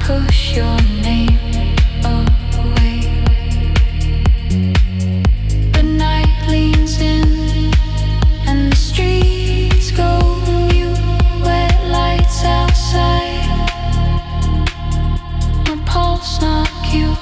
push your name away. The night leans in and the streets go mute. Wet lights outside, my pulse not cute.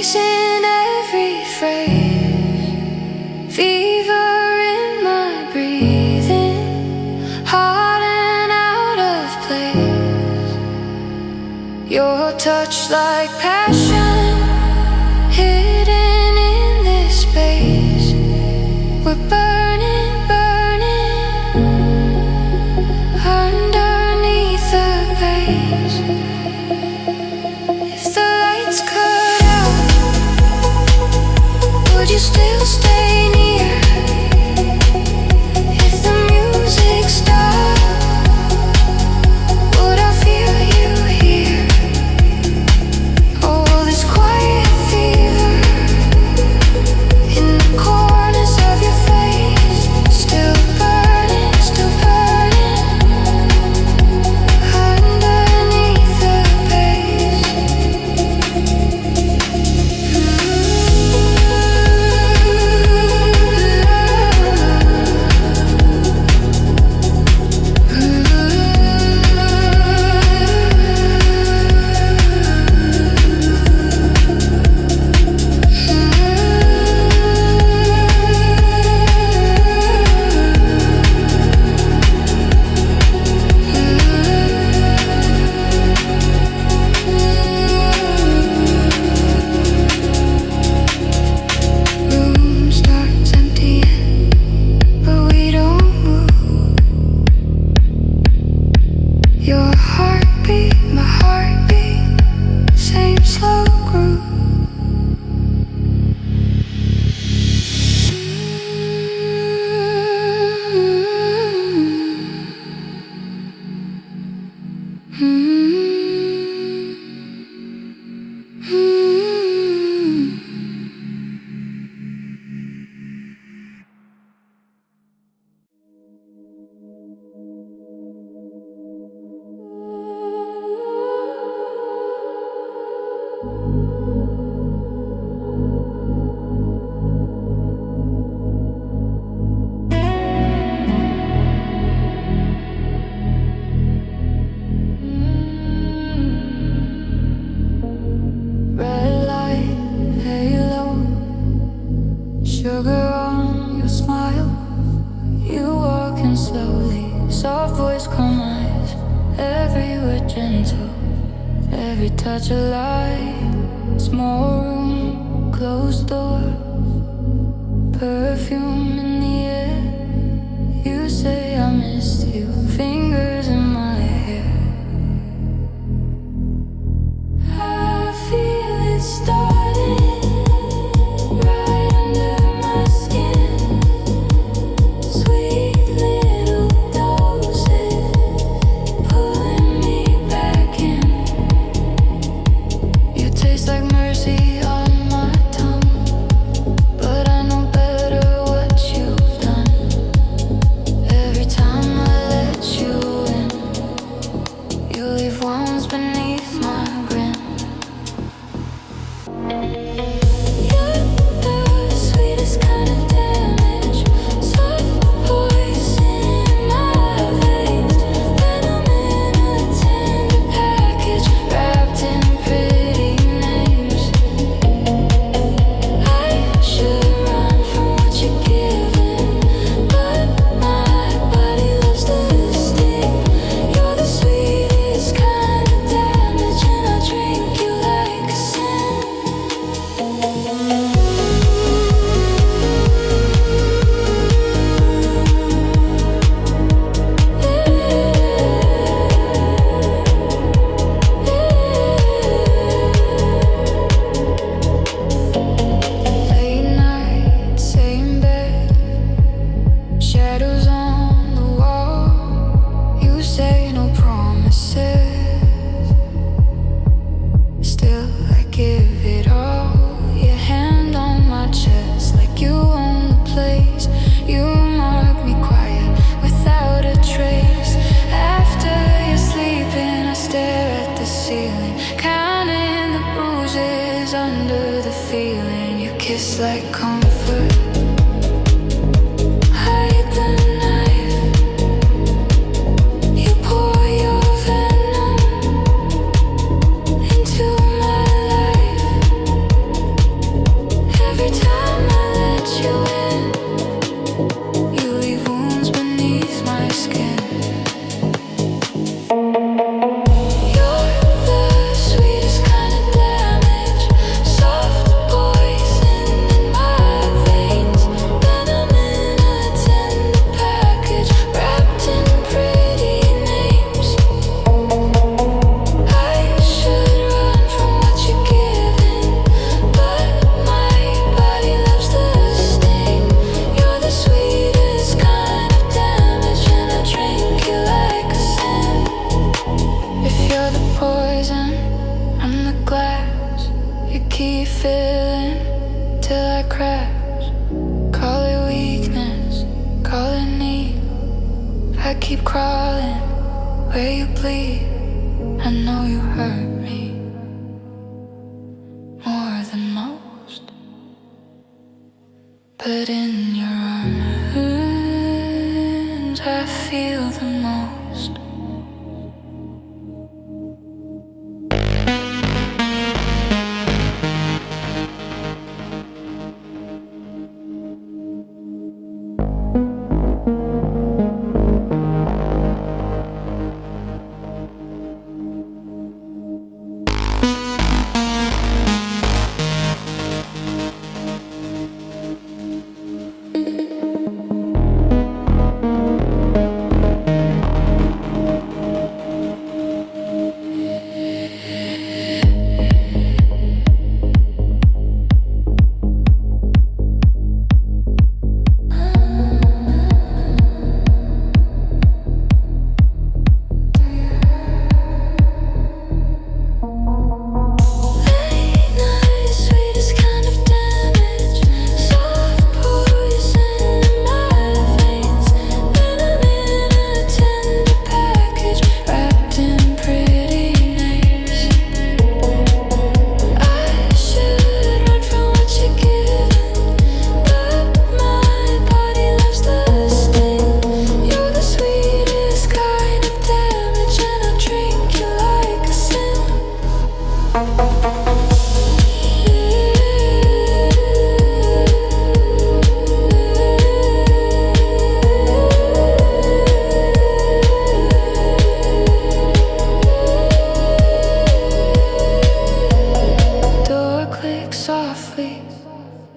peace in every phrase, fever in my breathing, heart and out of place. Your touch like passion, hidden in this space. We're burning, burning underneath the base. If the lights cut out, would you still stay near? If the music stopped, would I feel you here? Oh, this quiet fever in the corners of your face, still burning underneath the base. Room starts emptying, but we don't move. Your heartbeat, my heartbeat, same slow groove. Red light, halo, sugar on your smile. You walking slowly, soft voice, calm eyes, every word gentle, every touch alive. Small room, closed door, perfume in the air. You say I missed you, fingers in my hair. I feel it starting right under my skin. Sweet little doses pulling me back in. You taste like mercy on my tongue, but I know better what you've done. Every time I let you in, you leave wounds beneath my grin. You're the sweetest kind of damage, soft poison in my veins. Venom in a tender package, wrapped in pretty names. I should run from what you're giving, but my body loves the sting. You're the sweetest kind of damage, and I drink you like a sin. Late night, same bed, shadows on the wall. You say no promises, still I give it all. Your hand on my chest, like you own the place. You mark me quiet, without a trace. After you're sleeping, I stare at the ceiling, counting the bruises under the feeling. You kiss like comfort, hide the knife. You pour your venom into my life. cracks. Call it weakness, call it need. I keep crawling where you bleed. I know you hurt me more than most, but in your arms I feel the most.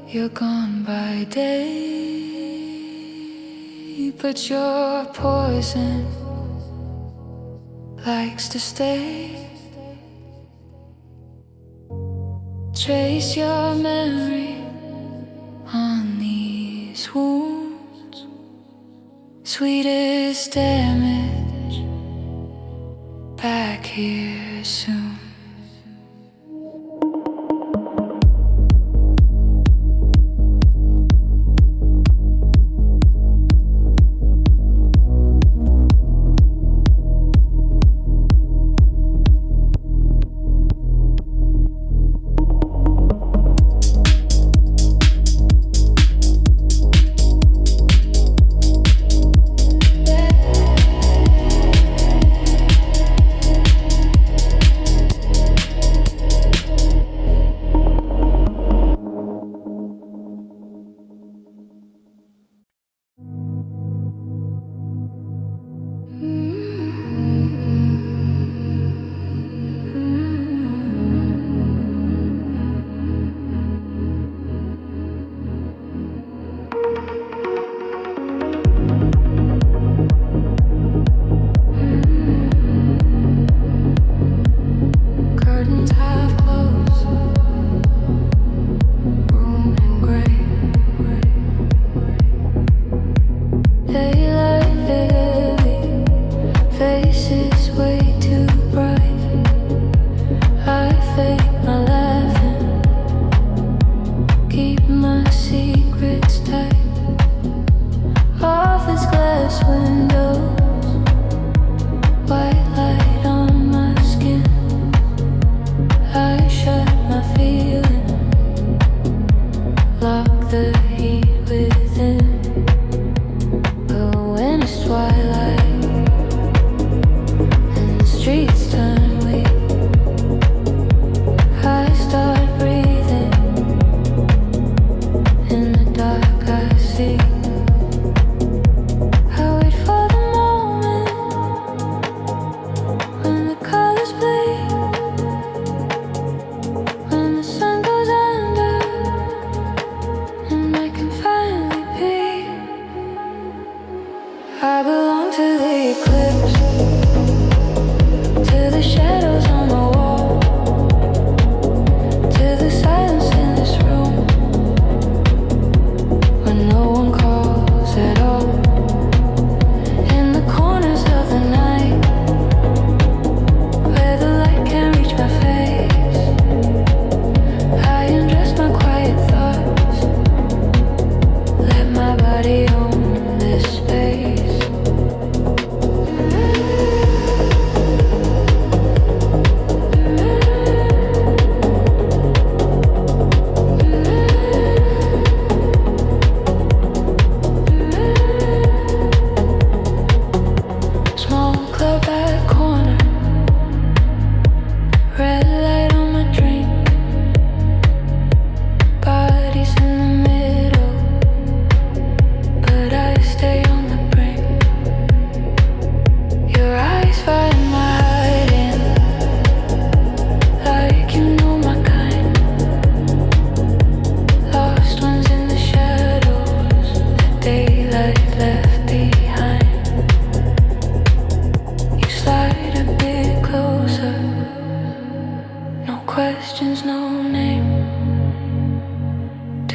You're gone by day, but your poison likes to stay. Trace your memory on these wounds. Sweetest damage, back here soon.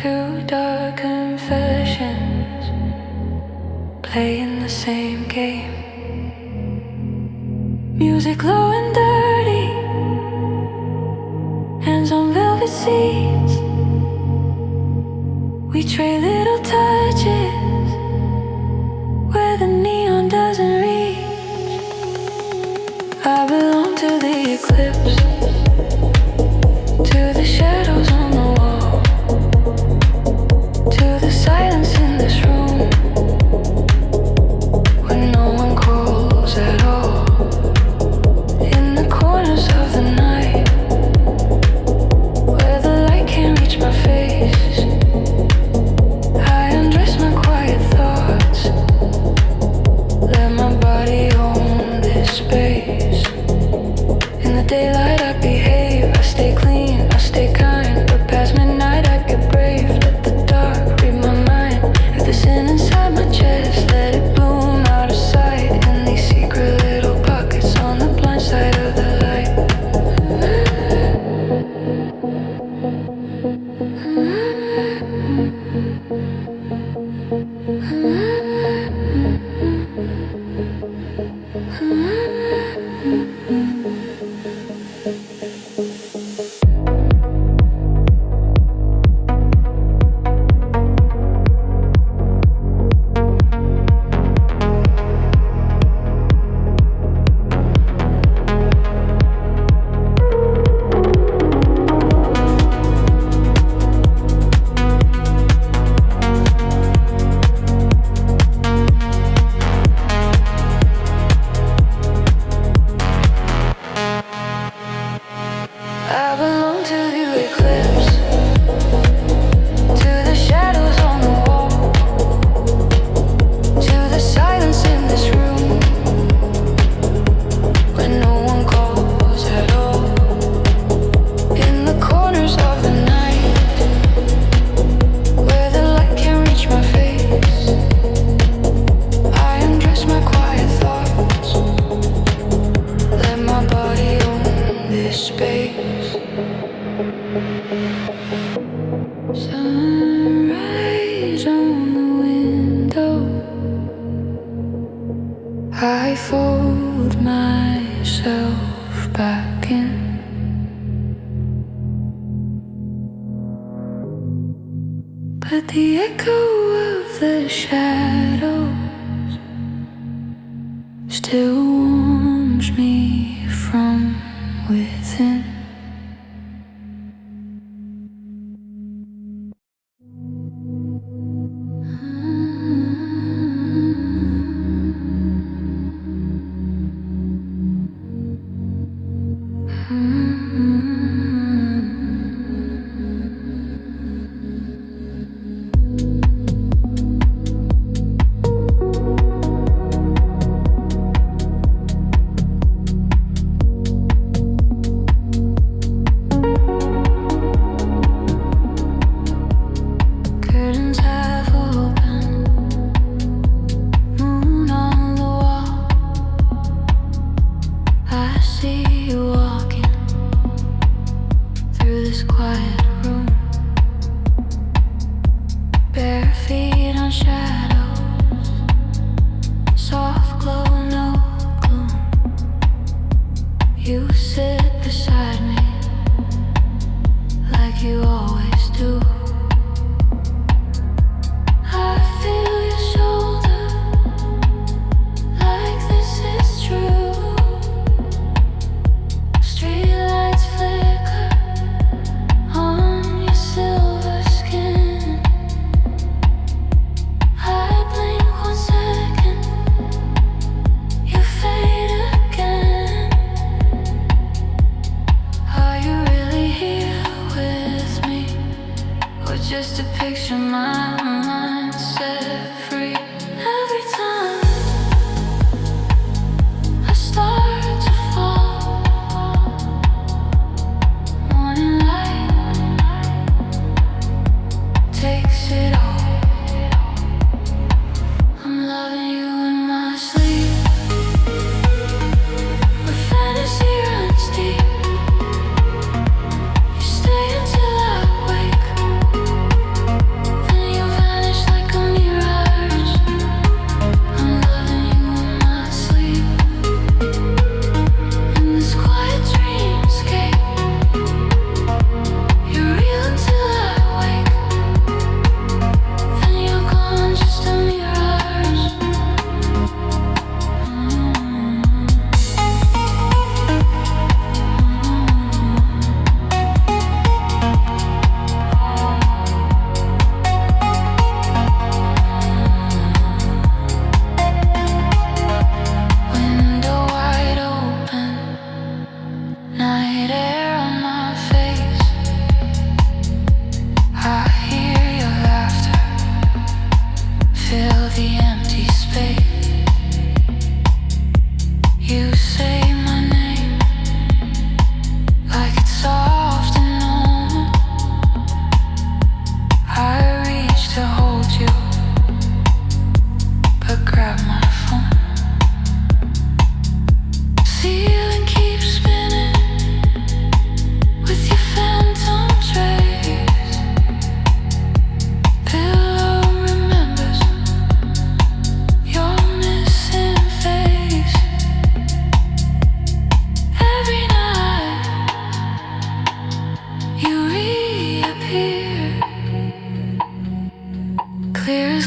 Two dark confessions, playing the same game. Music low and dirty, hands on velvet seats. We trade little touches where the neon doesn't reach. I belong to the eclipse, to the shadows on the wall, to the silence in this room when no one calls at all. In the corners of the night where the light can't reach my face, I undress my quiet thoughts, let my body own this space. In the daylight I behave, I stay clean, I stay kind, but past midnight I get brave. Let the dark read my mind. If the sin inside my chest, let it bloom out of sight in these secret little pockets on the blind side of the light. I belong to the eclipse, to the shadows on the wall, to the silence in this room when no one calls at all. In the corners of the night where the light can't reach my face, I undress my quiet thoughts, let my body own this space. Sunrise on the window, I fold myself back in. But the echo of the shadows still warms me from within. Curtains half open, moon on the wall. I see you walking through this quiet room, bare feet on shadows, soft glow, no gloom. You sit beside me like you always do. I feel your shoulder, like this is true. Streetlights flicker on your silver skin. I blink 1 second, you fade again. Are you really here with me, or just a picture my mind set free? Every time I start to fall, morning light takes it all. I'm loving you in my sleep, where fantasy runs deep. You stay until I wake.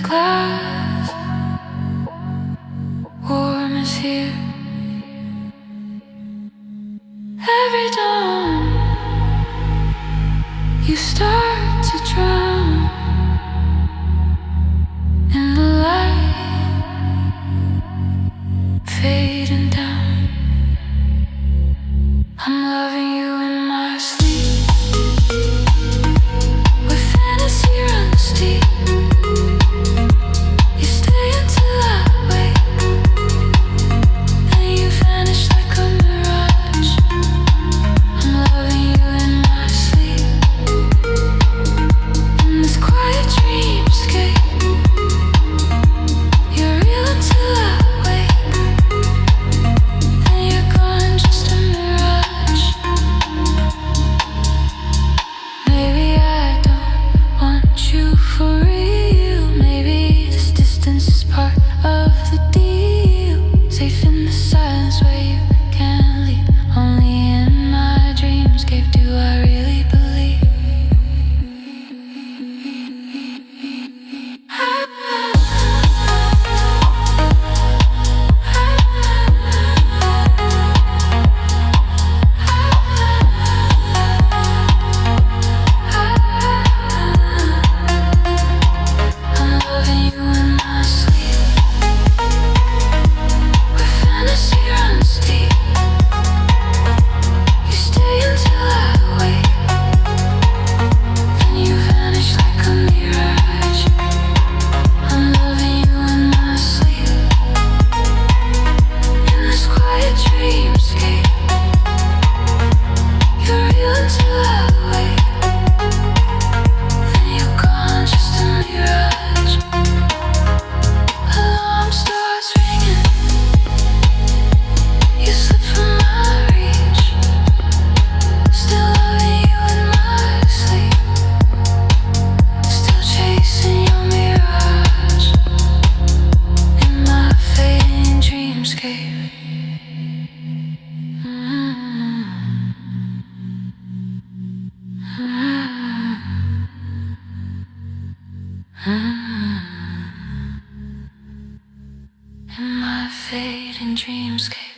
glass, warm as here. Every dawn, you start to drown in the light, fading down. I'm loving you in my sleep, with fantasy runs deep. You stay until I wake, then you vanish like a mirage. I'm loving you in my sleep, in this quiet dreamscape. You're real until I wake, then you're gone, just a mirage. Maybe I don't want you for real. Maybe this distance is part of the deal. Safe in the silence where you can't leave. Only in my dreamscape do I really believe. I'm loving you in my sleep, where fantasy runs deep. You stay until I wake, then you vanish like a mirage. I'm loving you in my sleep, in this quiet dreamscape. You're real until I wake, then you're gone, just a mirage. Alarm starts ringing, you slip from my reach. Still loving you in my sleep, still chasing your mirage, in my fading dreamscape. In my fading dreamscape.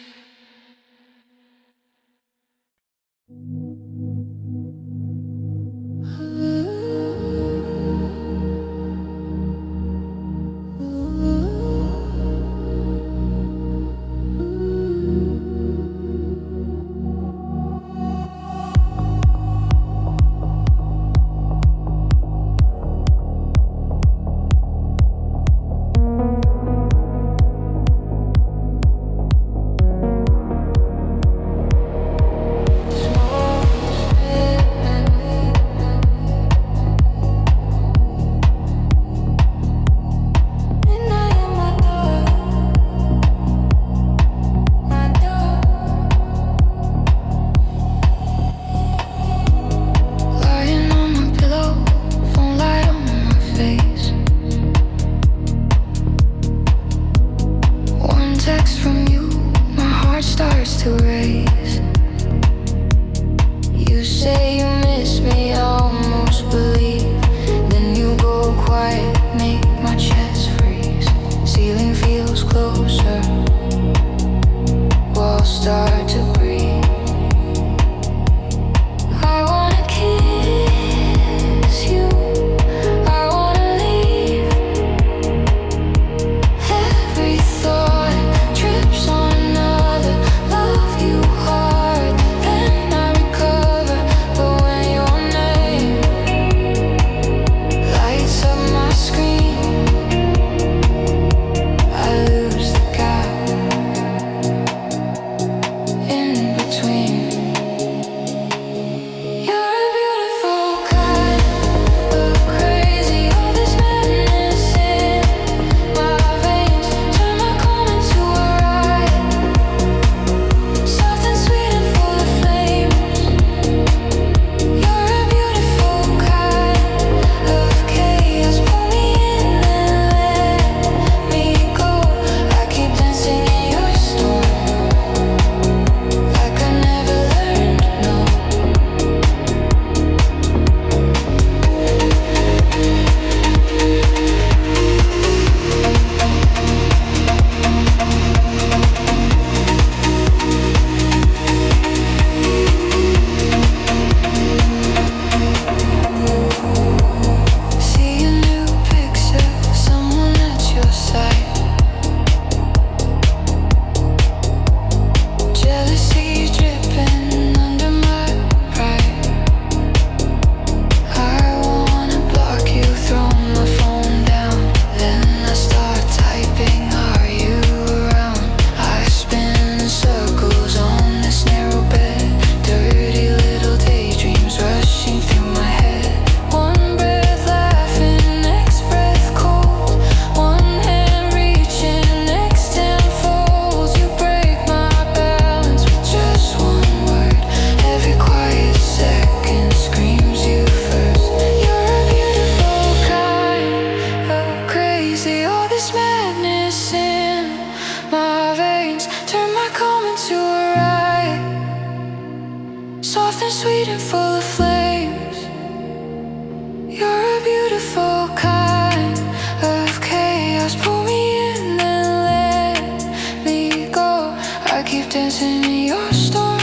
dancing in your storm,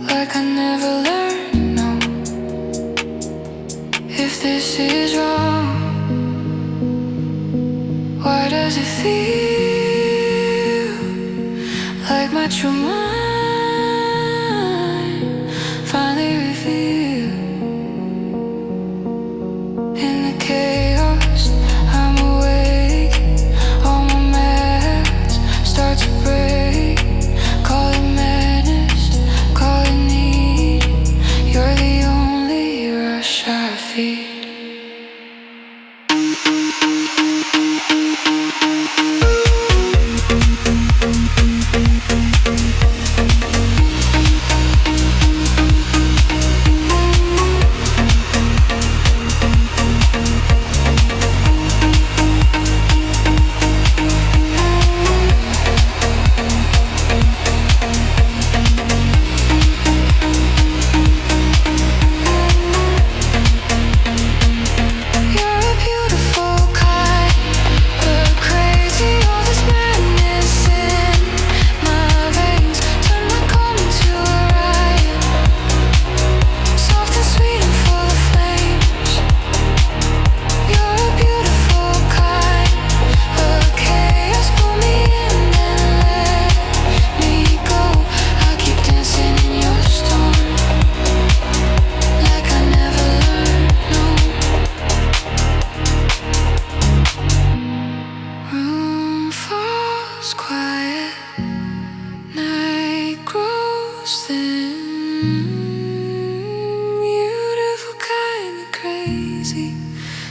like I never learned. No, if this is wrong, why does it feel like my true mind finally revealed? In the chaos, I'm awake. All my masks start to break. Call it madness, call it need. You're the only rush I feel.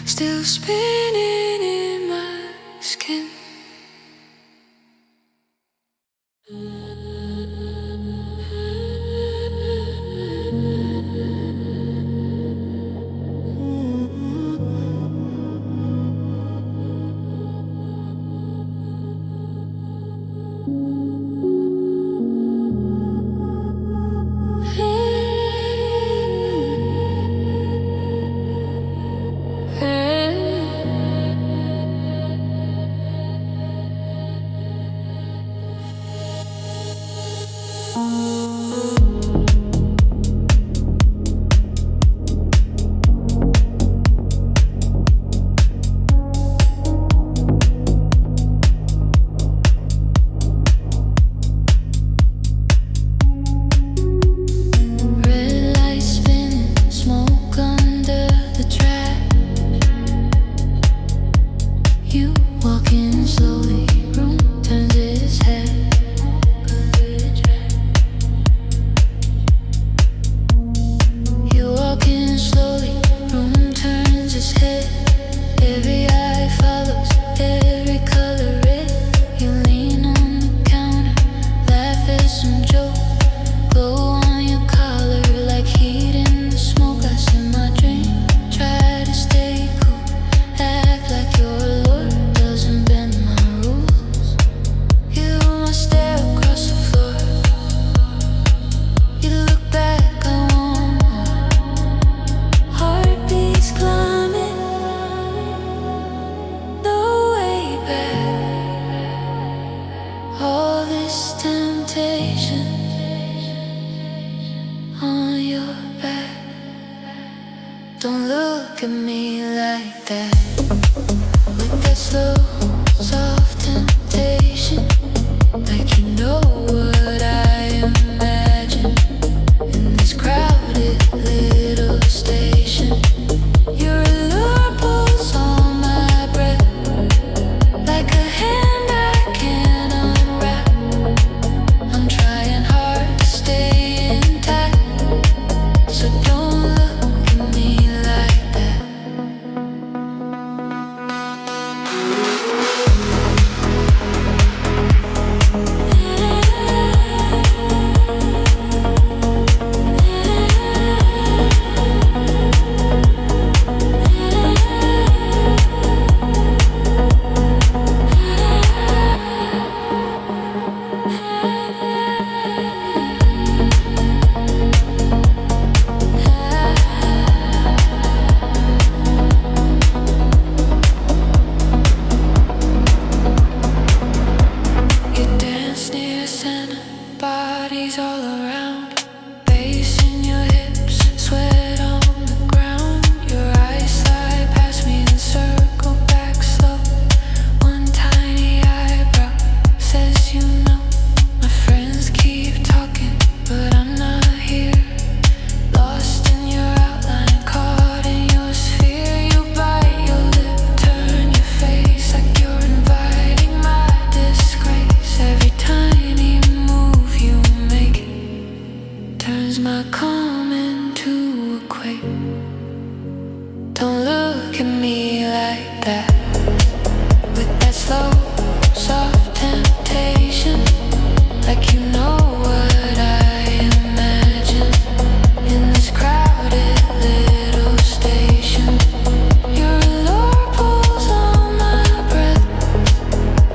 Still spinning in my skin. Don't look at me like that. With that slow, soft temptation, like you know what I imagine. In this crowded little station, your allure pulls on my breath, like a hand I can't unwrap. I'm trying hard to stay intact, so don't look at me like that. Yeah. Don't look at me like that. With that slow, soft temptation, like you know what I imagine. In this crowded little station, your allure pulls on my breath,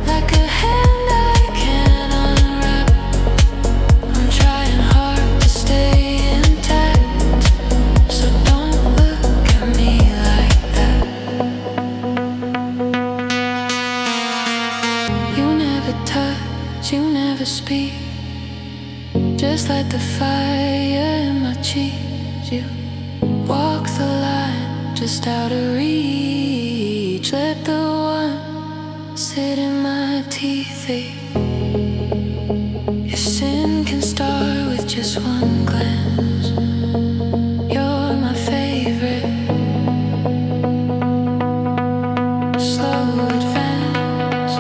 like a hand I can't unwrap. I'm trying hard to stay intact, so don't look at me like that. You never touch, you never speak, just like the fire in my cheeks. You walk the line just out of reach. Let the one sit in my teeth ache. If sin can start with just one glance, you're my favorite. Slow advance.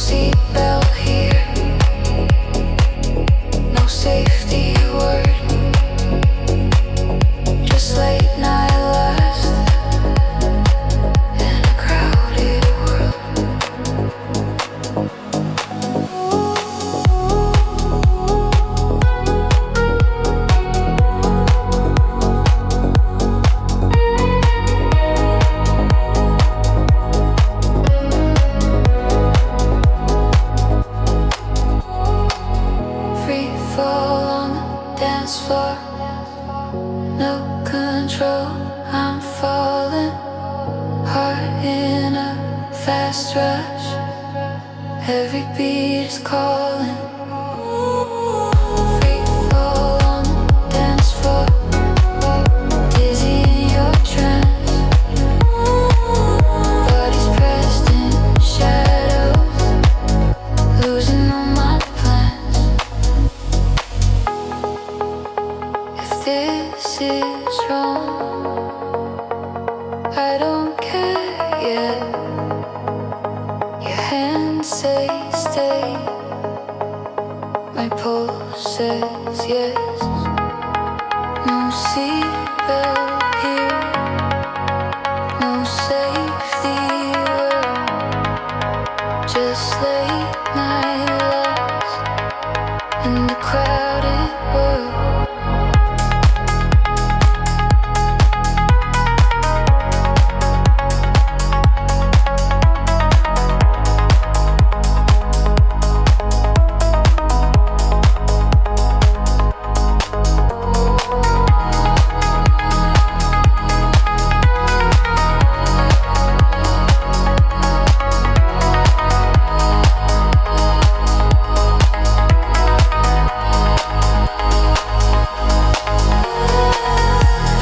seatbelt here, no safety word, just late night lust in a crowded world. Free fall on the dance floor, no control, I'm falling, heart in a fast rush, every beat is calling. Free fall on the dance floor, dizzy in your trance, bodies pressed in shadows, losing all my plans. If this is wrong, I don't care yet. Your hands say stay, my pulse says yes. No seatbelt here, no safety word, just late night lust in the crowded world.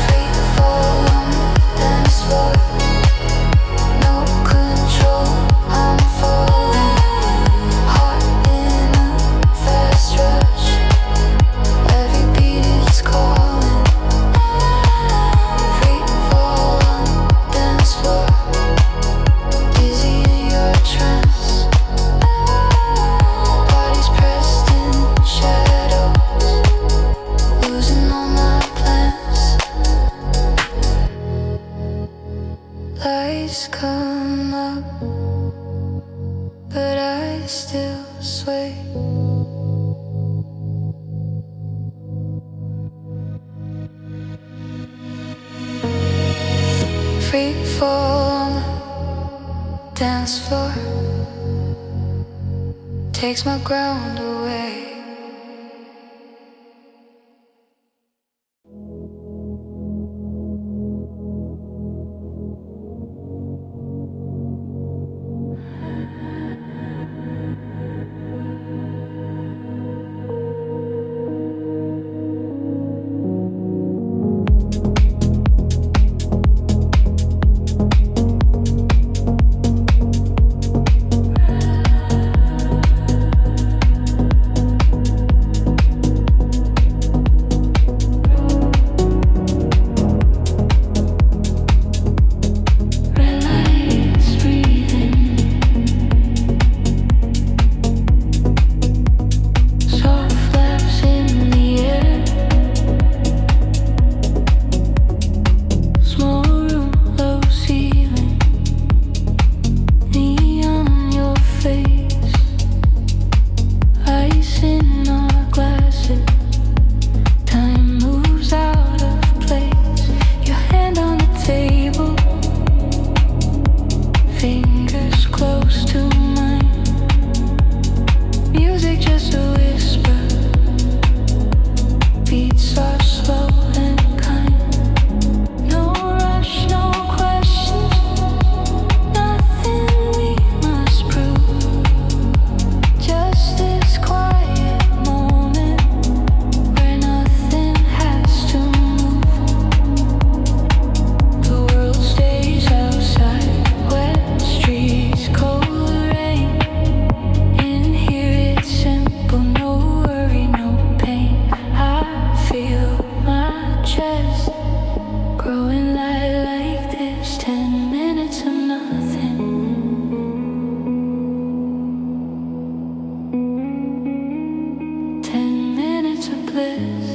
Free fall on the dance floor, no control, I'm falling, heart in a fast rush, every beat is calling. Free fall on the dance floor, dizzy in your trance, bodies pressed in shadows, losing all my plans. Lights come up, but I still sway. Free fall on the dance floor, takes my ground away. bliss.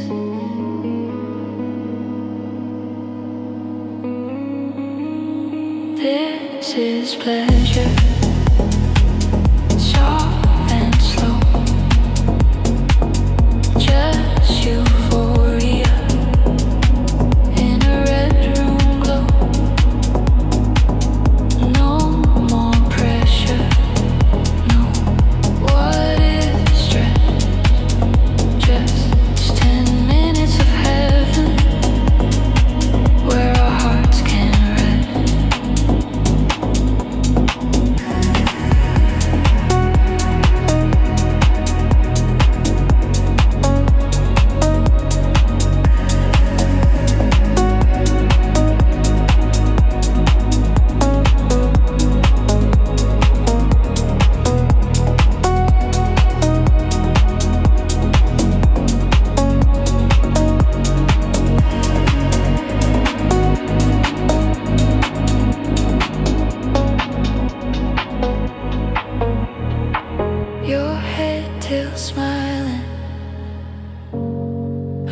This is pleasure, soft and slow, just euphoria in a red room glow. No more pressure, no. What is stress? Just 10 minutes of heaven where our hearts can rest. Your head till smiling,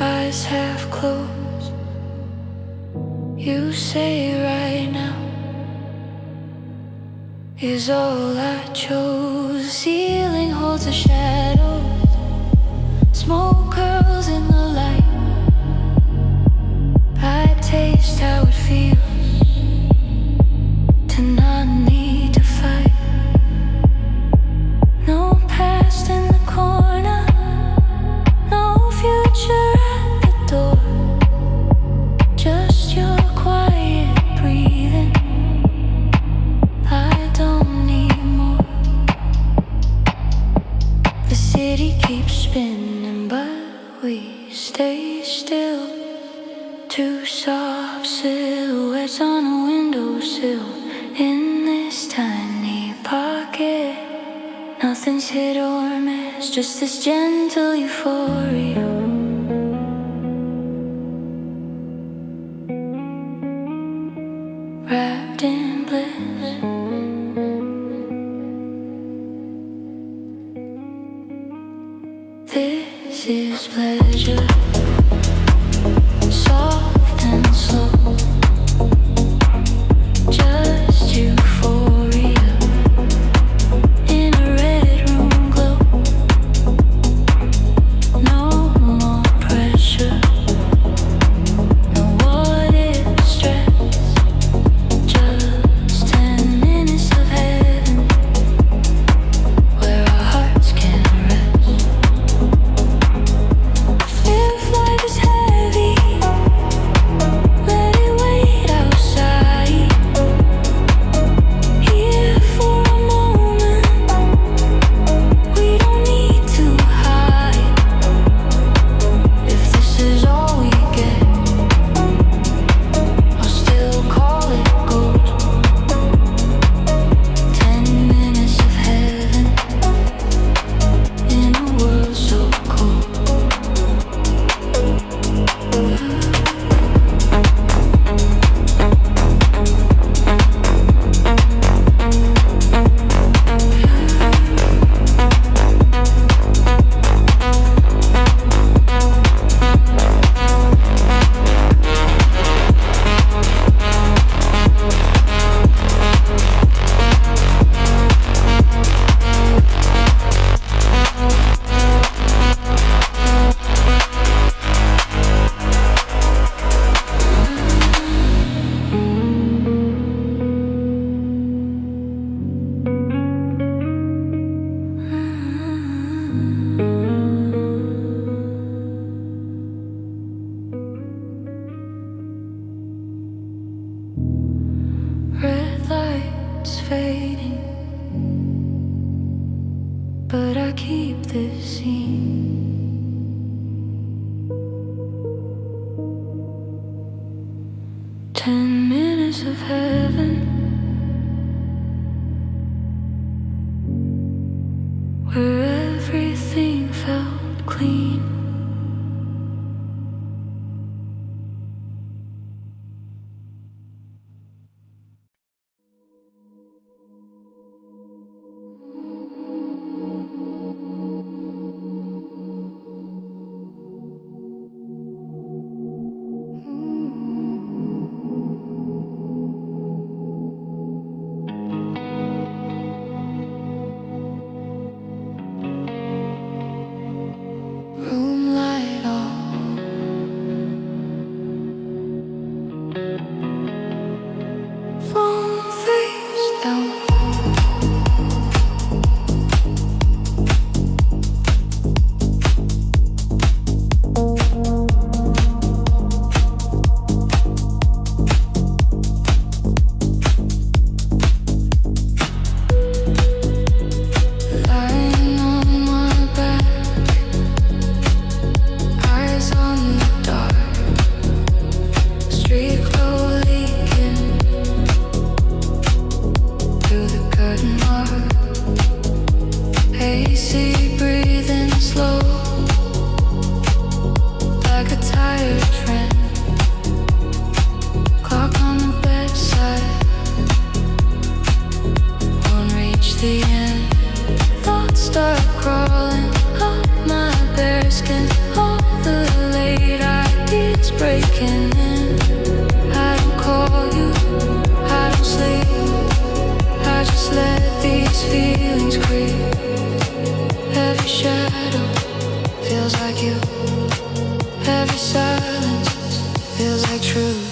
eyes half closed. You say right now is all I chose. Ceiling holds a shadow, smoke curls in the light. I taste how it feels to not need to fight. No past in the corner, no future at the door. Just your quiet breathing. I don't need more. The city keeps spinning, but we stay still. Two soft silhouettes on a windowsill in this tiny pocket. Nothing's hit or miss, just this gentle euphoria. Wrapped in bliss. This is pleasure, soft and slow, just euphoria in a red room glow. No more pressure, no what if stress. Just 10 minutes of heaven where our hearts can rest. If life is heavy, let it wait outside. Here for a moment, we don't need to hide. If this is all we get, I'll still call it gold. 10 minutes of heaven in a world so cold. Red lights fading, but I keep this scene. Ten minutes of heaven where everything felt clean. Easy breathing slow, like a tired friend. Clock on the bedside won't reach the end. Thoughts start crawling up my bare skin. All the late ideas breaking in. I don't call you, I don't sleep. I just let these feelings creep. Every shadow feels like you. Every silence feels like truth.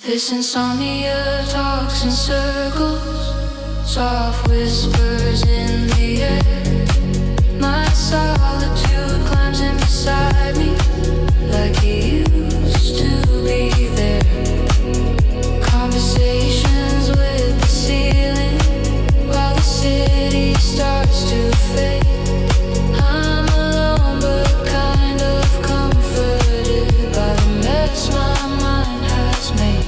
This insomnia talks in circles, soft whispers in the air. My solitude climbs in beside me, like he used to be there. Conversations with the ceiling, while the city starts to fade. I'm alone but kind of comforted by the mess my mind has made.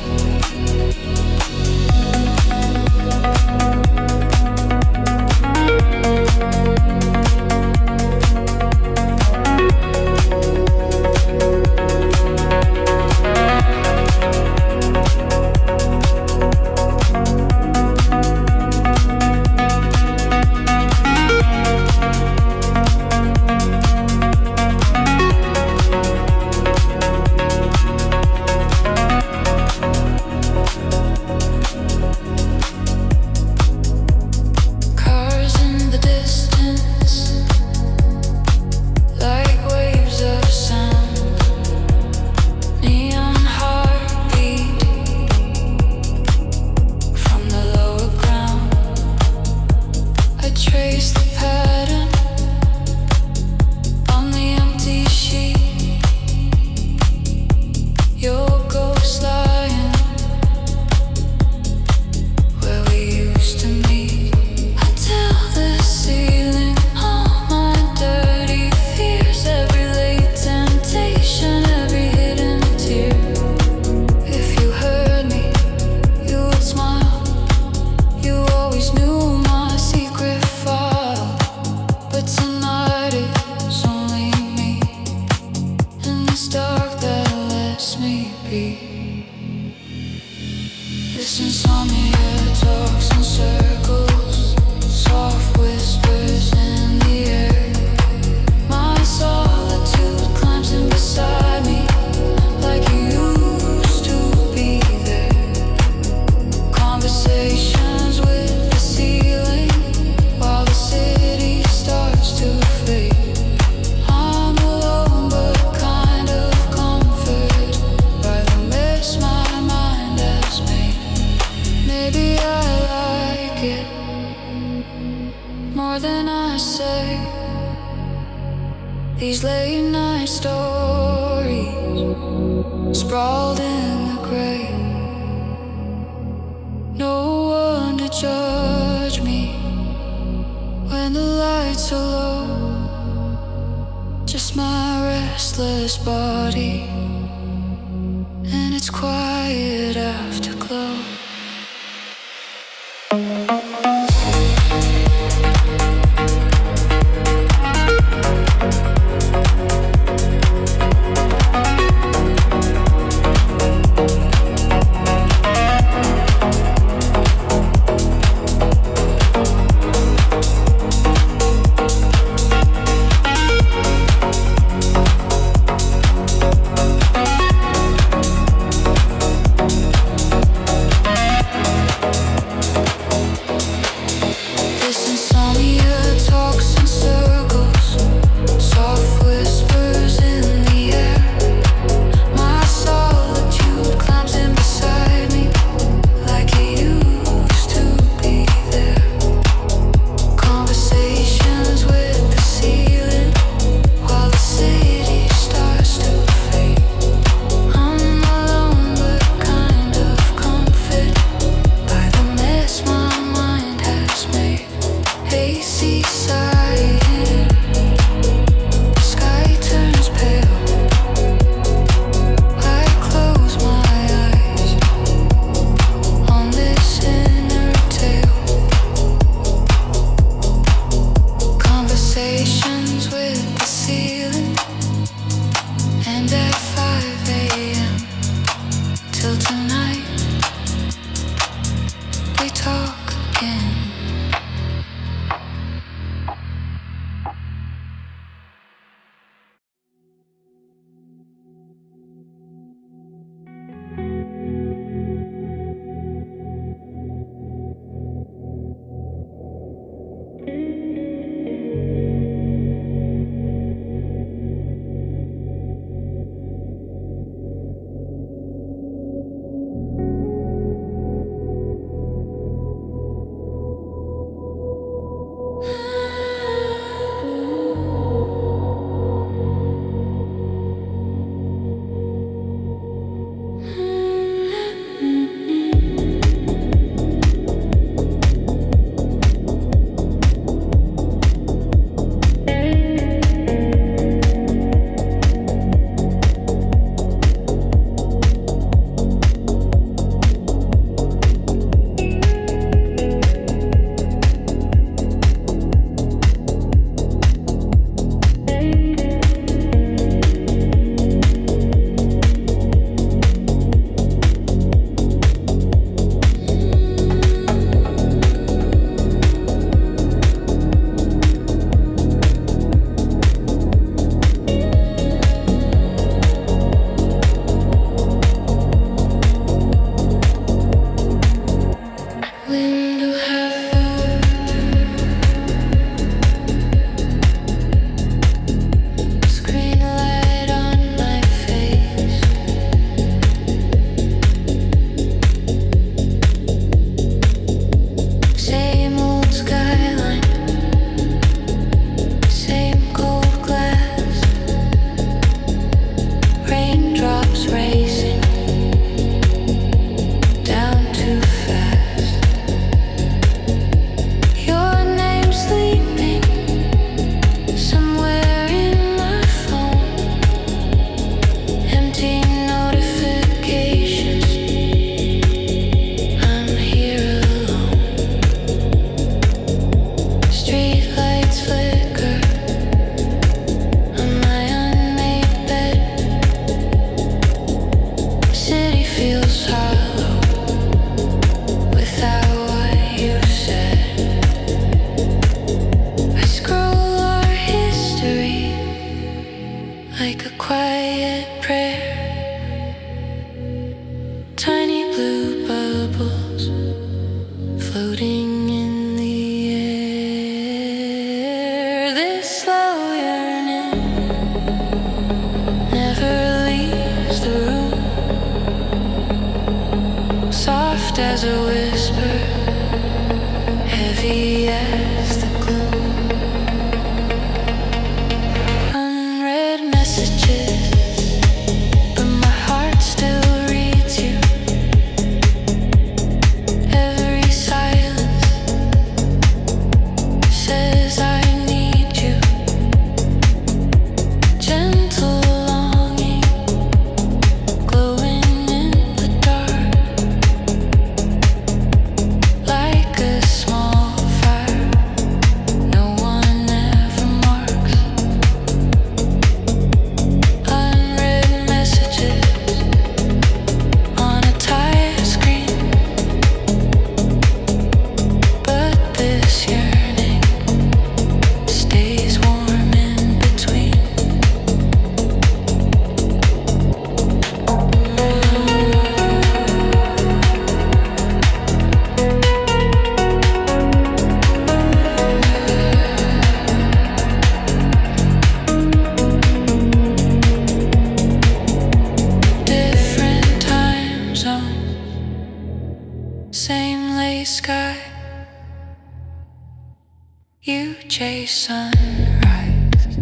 You chase sunrise,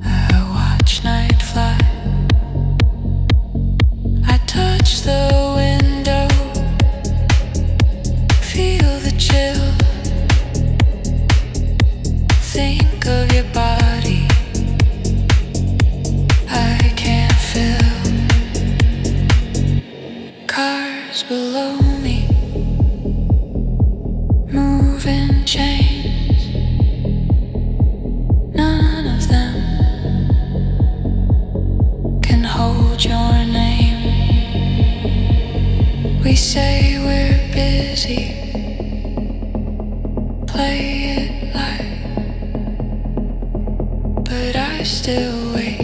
I watch night fly. I touch the window, feel the chill. Think of your body, I can't feel. Cars below me, moving chains. None of them can hold your name. We say we're busy, play it light, but I still wait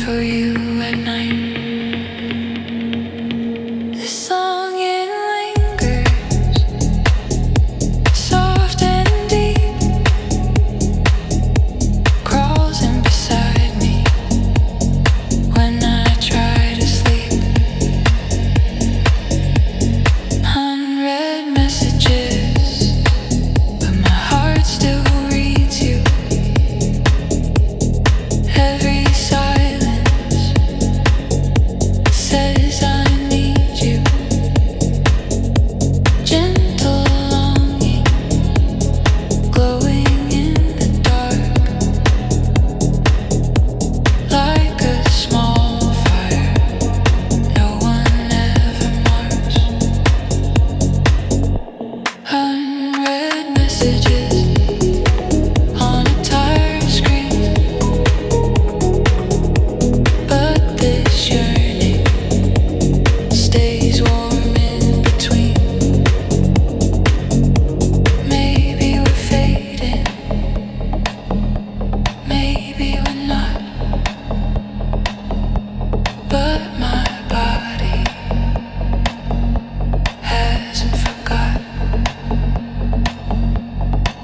for you at night. The song it lingers, soft and deep, crawls in beside me when I try to sleep. Unread messages, but my heart still reads you. Every silence says I need you. Gentle longing, glowing in the dark, like a small fire no one ever marks. Unread messages on a tired screen, but this yearning stays warm in between. Maybe we're fading, maybe we're not, but my body hasn't forgot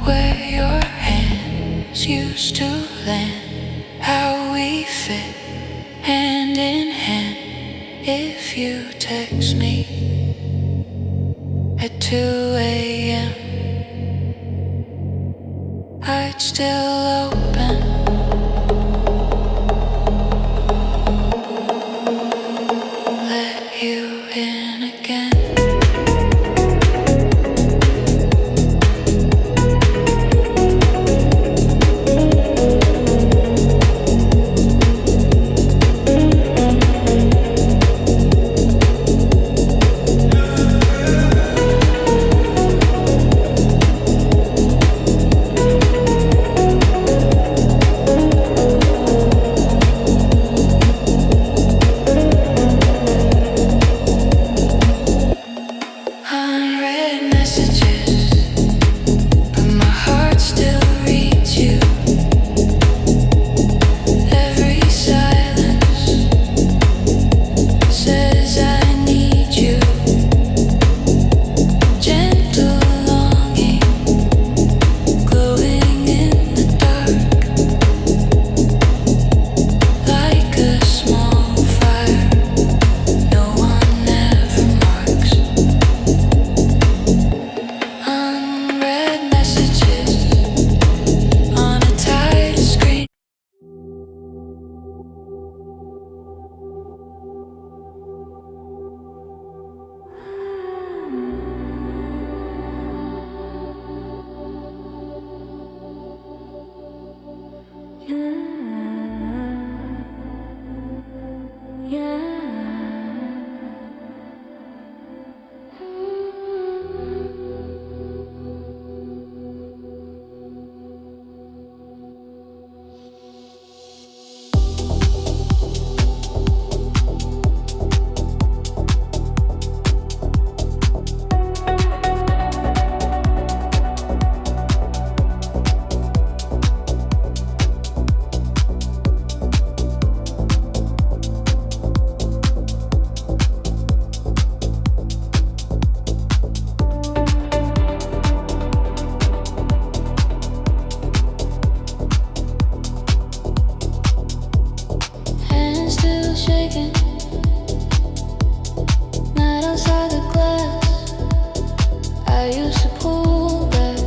where your hands used to land, how we fit hand in hand. If you text me at 2 a.m., I'd still open. Let you in again. Unread messages, but my heart still reads you. Every silence says I need you. Gentle longing, glowing in the dark, like a small fire no one ever marks. Unread messages on a tired screen. Night outside the glass, I used to pull back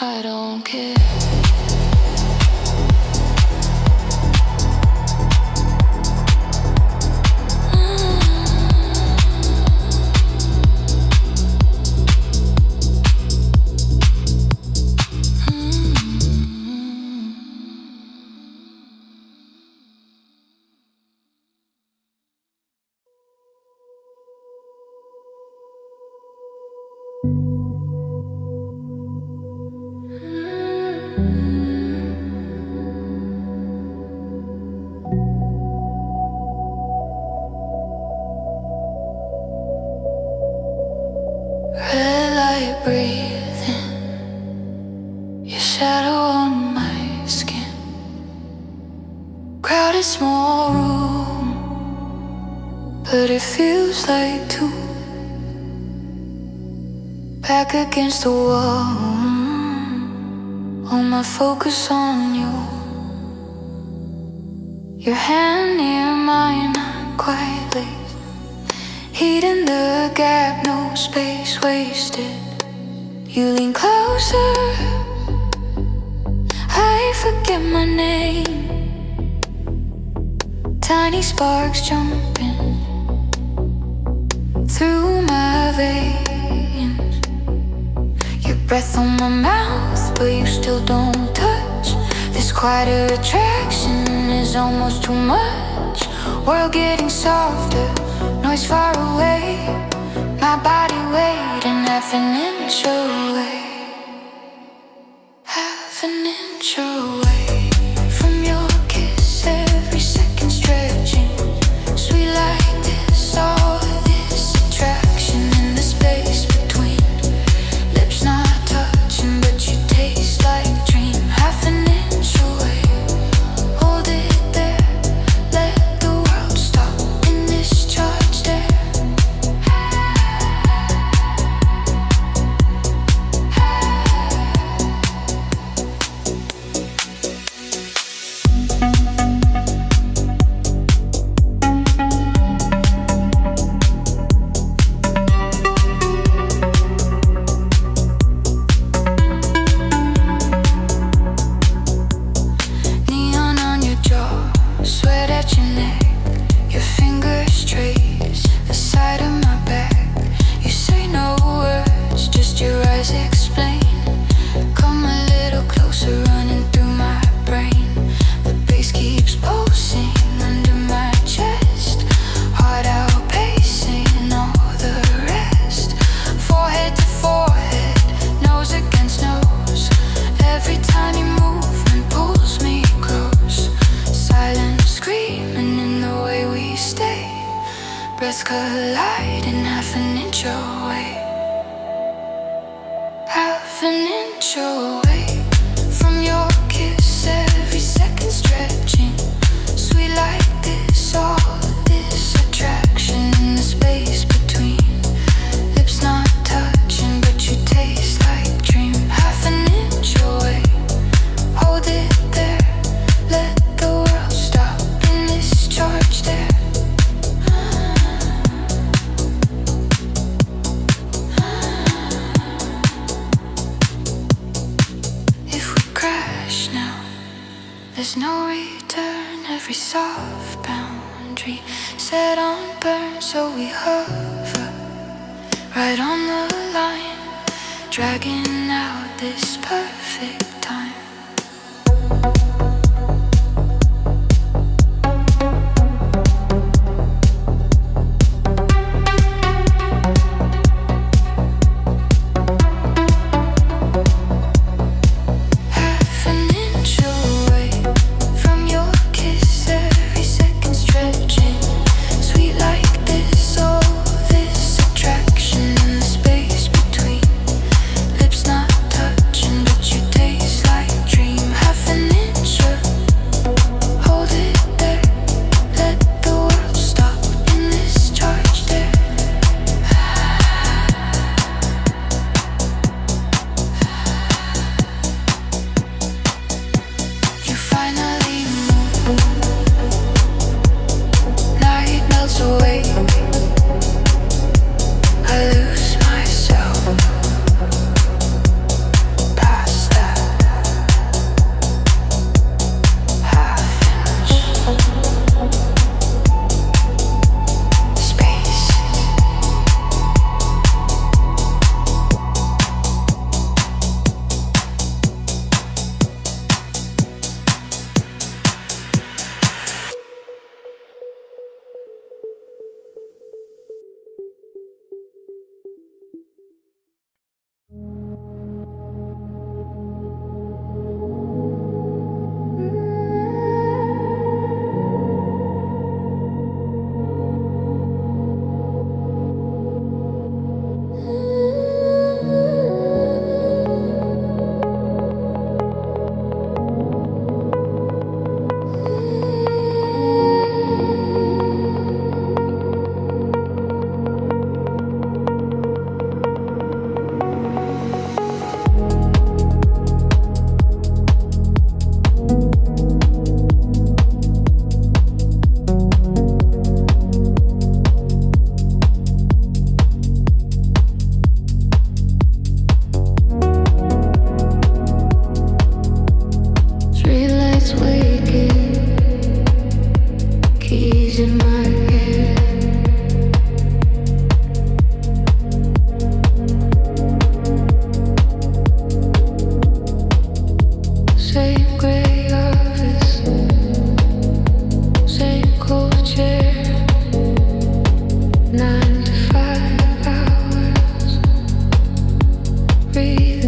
I don't care. Red light breathing, your shadow on my skin. Crowded small room, but it feels like two. Back against the wall, all my focus on you. Your hand near mine, not quite late. Heat in the gap, no space wasted. You lean closer, I forget my name. Tiny sparks jumping through my veins. Your breath on my mouth, but you still don't touch. This quiet attraction is almost too much. World getting softer, noise far away. My body waiting half an inch away. Half an inch away from your kiss, every second stretching. Sweet like this, all this attraction in the space between. Lips not touching, but you taste like dream. Half an inch away, hold it there. Let the world stop in this charge there. Neon on your jaw, sweat at your neck. Your fingers trace the side of my back. You say no words, just your eyes explain. Come a little closer, running through my brain. The bass keeps pulsing under my chest. Heart outpacing all the rest. Forehead to forehead, nose against nose. Every tiny movement pulls me close. Silent screaming in the way we stay. Breaths colliding half an inch away. Half an inch away from your kiss, every second stretching. Sweet like this, all this attraction in the space between. Lips not touching, but you taste like dream. Half an inch away, hold it there. Let the world stop in this charge there. If we crash now, there's no return. Every soft boundary set on burn, so we hover right on the line, dragging out this perfect time. Half an inch away from your kiss, every second stretching. Sweet like this, all this attraction in the space between. Lips not touching, but you taste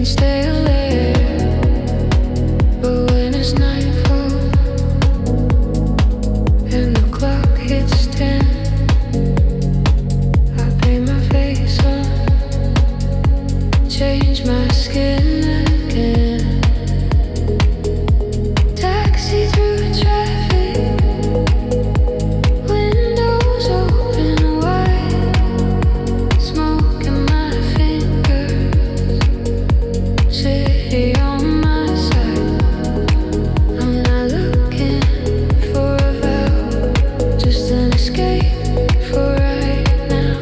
stay late, but when it's nightfall and the clock hits 10, I paint my face on, change my skin again. Taxi through traffic, windows open wide, smoke in my fingers, city on my side. I'm not looking for a vow, just an escape for right now.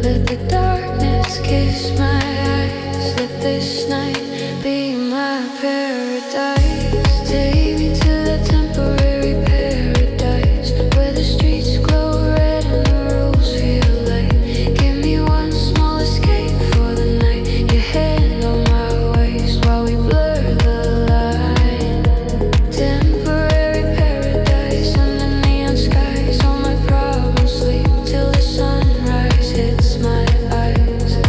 Let the darkness kiss my eyes, let this night be my paradise. Take me to that temporary paradise where the streets glow red and the rules feel light. Give me one small escape for the night, your hand on my waist while we blur the line. Temporary paradise under neon skies, all my problems sleep till the sunrise hits my eyes.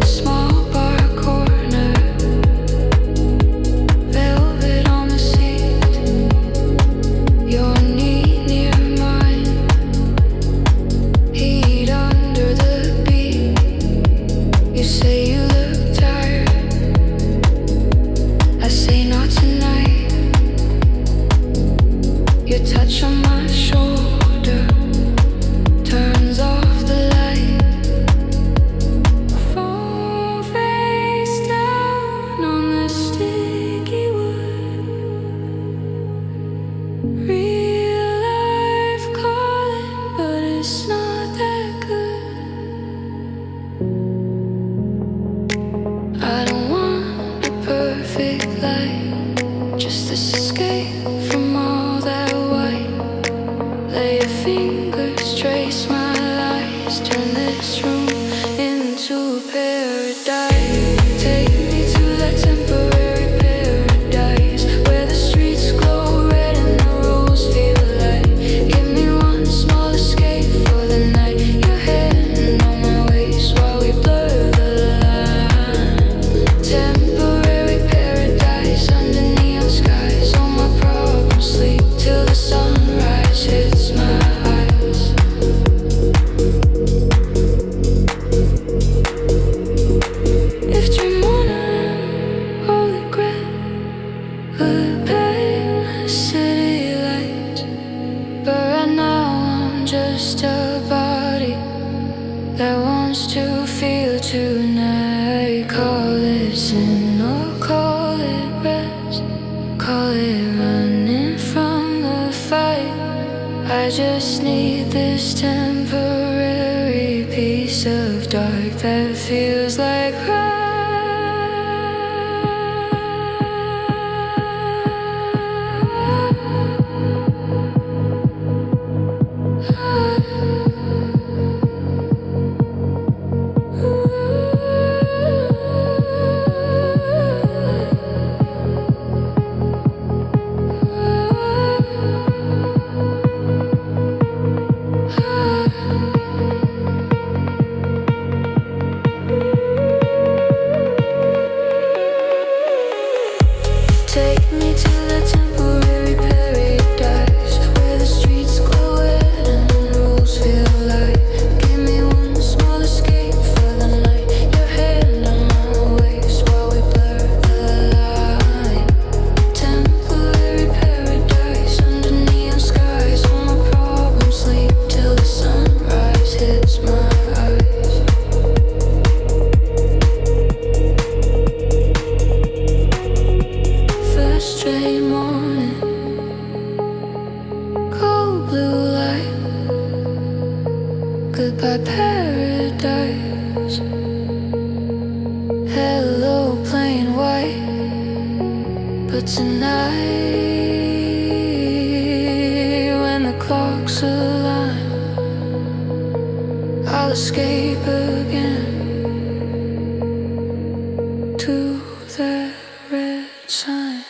Small bar corner, velvet on the seat, your knee near mine, heat under the beat. You say you look tired, I say not tonight. Your touch on my shoulder turns off the light. Fall face down on the sticky wood. Real life calling, but it's not that good. I don't want a perfect life, just this escape from all that white. Lay your fingers, trace my lies, turn this room into paradise. Take me to that temporary paradise where the streets glow red and the rules feel light. Give me one small escape for the night, your hand on my waist while we blur the line. Temporary paradise under neon skies, all my problems sleep till the sunrise hits my eyes. If dream morning or regret would pay my city lights, but right now I'm just a body that wants to feel tonight. Call it sin or call it rest, call it running from the fight. I just need this temporary piece of dark that feels like take me to the temporary paradise where the streets glow red and the rules feel light. Give me one small escape for the night, your hand on my waist while we blur the line. Temporary paradise under neon skies, all my problems sleep till the sunrise hits my eyes. First train morning, cold blue light, goodbye paradise. Hello plain white, but tonight when the clock's escape again to that red sign.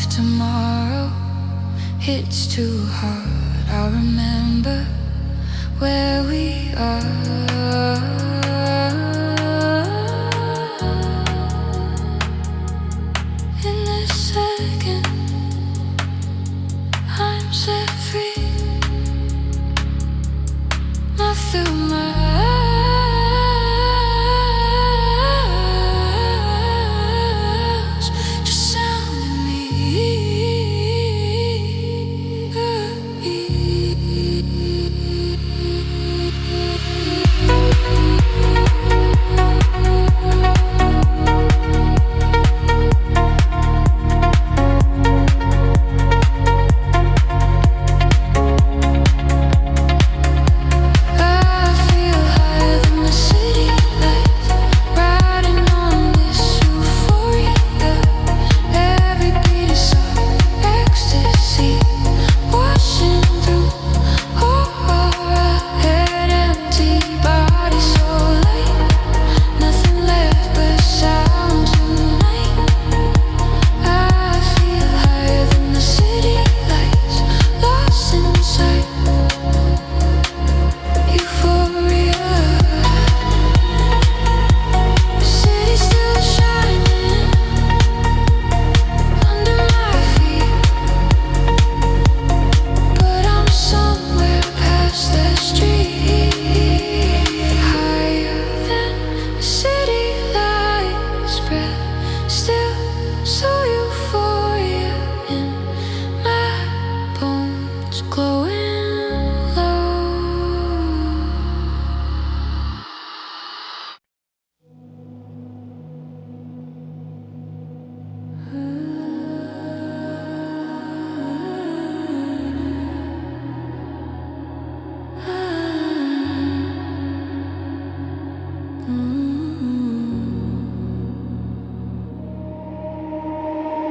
if tomorrow hits too hard, I'll remember where we are. In this second, I'm set free. Not through my eyes, just sound in me.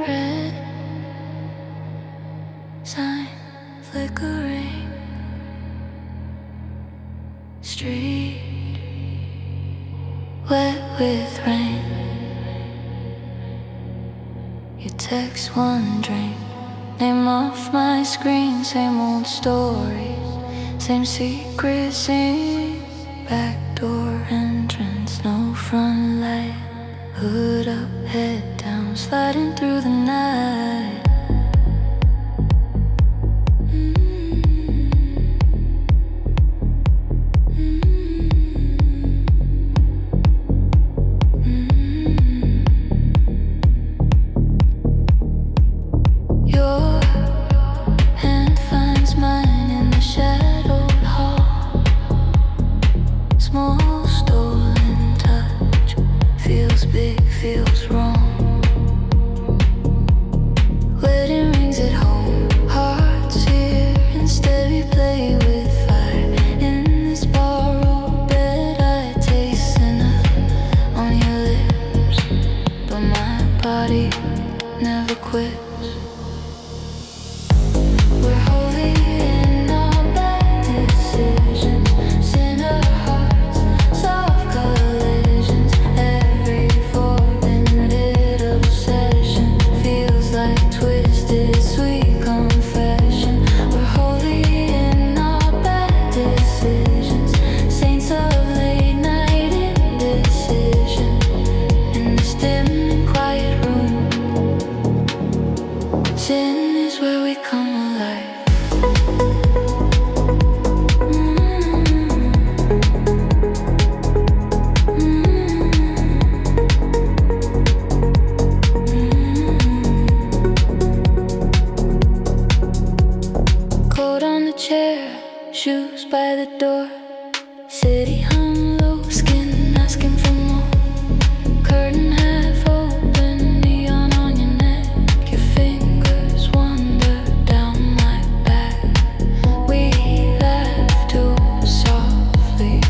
Red sign flickering, street wet with rain. You text wondering, name off my screen. Same old stories, same secret scene. Backdoor entrance, no front light. Hood up, head down, sliding through the night. Your hand finds mine in the shadowed hall. Small stolen touch, feels big, feels wrong. Wedding rings at home, hearts here. Instead we play with fire. In this borrowed bed I taste enough on your lips, but my body never quits. We're holy in our bad decisions, sinner hearts, soft collisions. Every forbidden obsession feels like twisted sweet confession. We're holy in our bad decisions, saints of late night indecision. In this dim and quiet room, sin is where we come alive. Coat on the chair, shoes by the door. City hung low, skin asking for more. Curtain half open, neon on your neck. Your fingers wander down my back. We laugh too softly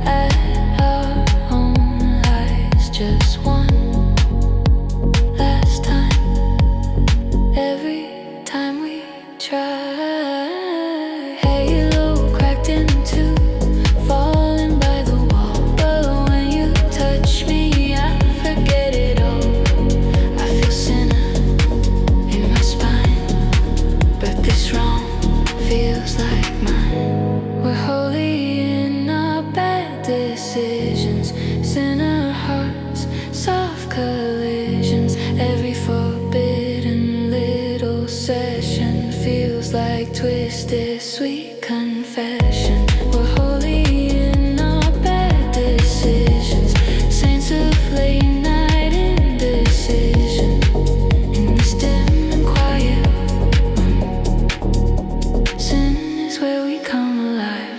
at our own lies. Just one last time. Every time we try, halo cracked in two, falling session feels like twisted sweet confession. We're holy in our bad decisions, saints of late night indecision. In this dim and quiet room, sin is where we come alive.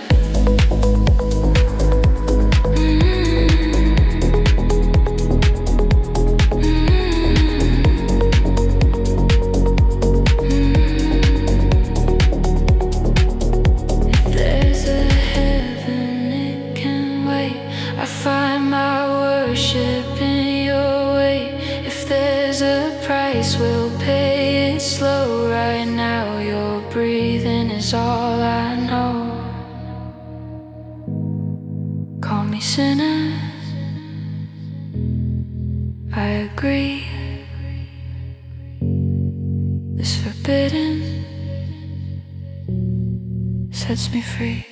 We'll pay it slow right now. Your breathing is all I know. Call me sinner, I agree. This forbidden sets me free.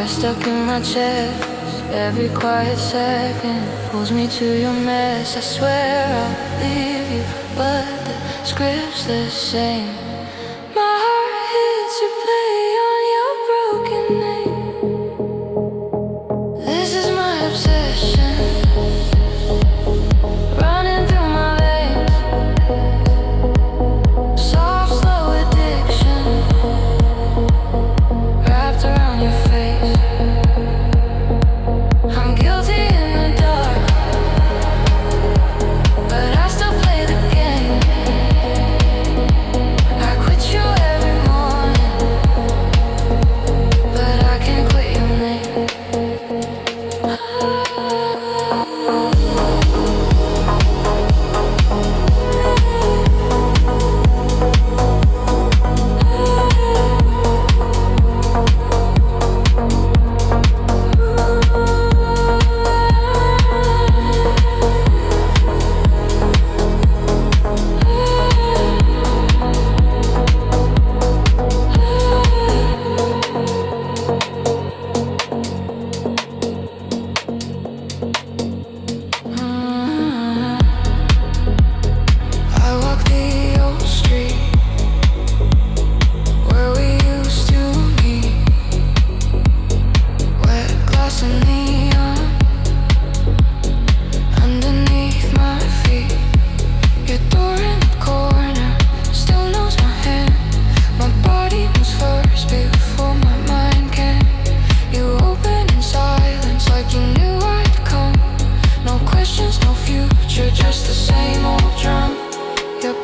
Stuck in my chest, every quiet second pulls me to your mess. I swear I'll leave you, but the script's the same. My heart hits replay on your broken name. This is my obsession, running through my veins. Soft, slow addiction, wrapped around your face. I'm guilty in the dark, but I still play the game. I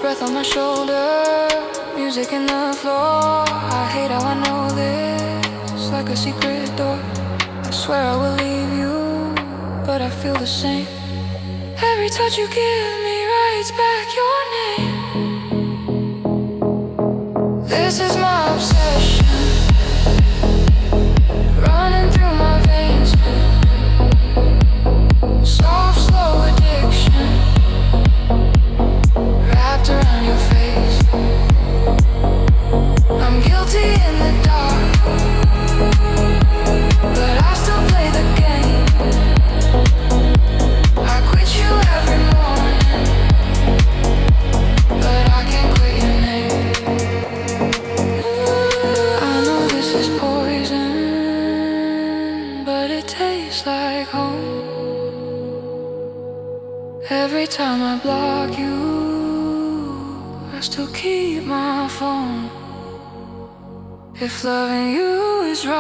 breath on my shoulder, music in the floor. I hate how I know this, like a secret door. I swear I will leave you, but I feel the same. Every touch you give me writes back your name. This is my obsession, running through my veins. Soft, slow addiction, wrapped around your face. I'm guilty in the dark, but I still play the game. I quit you every morning, but I can't quit your name. I know this is poison, but it tastes like home. Every time I block you, I still keep my phone. If loving you is wrong,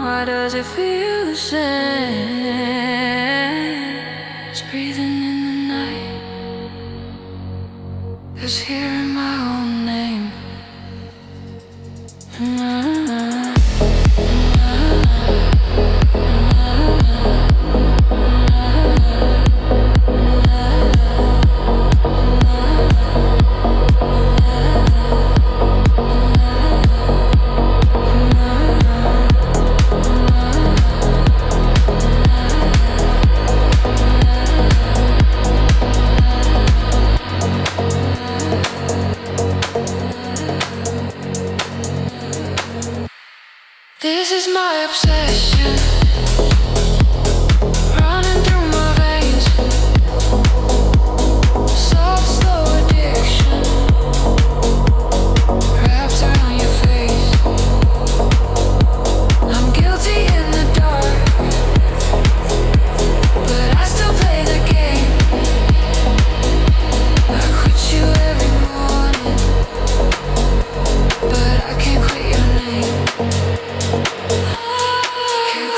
why does it feel the same? It's breathing in the night, it's hearing my own name. This is my obsession, running through my veins. Soft, slow addiction, wrapped around your face. I'm guilty in the dark, but I still play the game. I quit you every morning, but I can't quit your name. Can't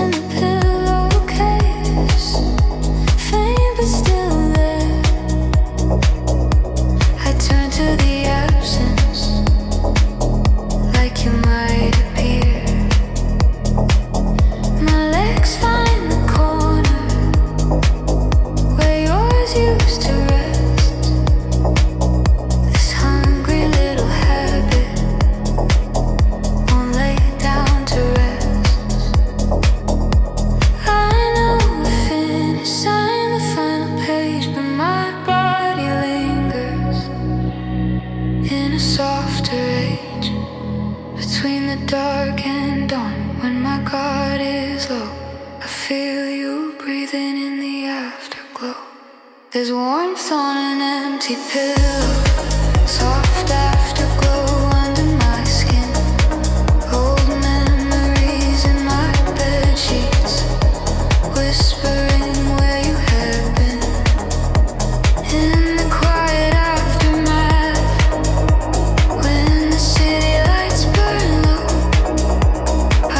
in the pillowcase, faint but still there. I turn to the absence, like you might appear. My legs find the corner where yours used to rest. This hungry little habit won't lay down to rest. I know the finish, sign the final page, but my body lingers in a softer age. Between the dark and dawn, when my guard is low, I feel you breathing in the afterglow. There's warmth on an empty pillow, soft afterglow under my skin. Old memories in my bed sheets, whispering where you have been. In the quiet aftermath, when the city lights burn low, I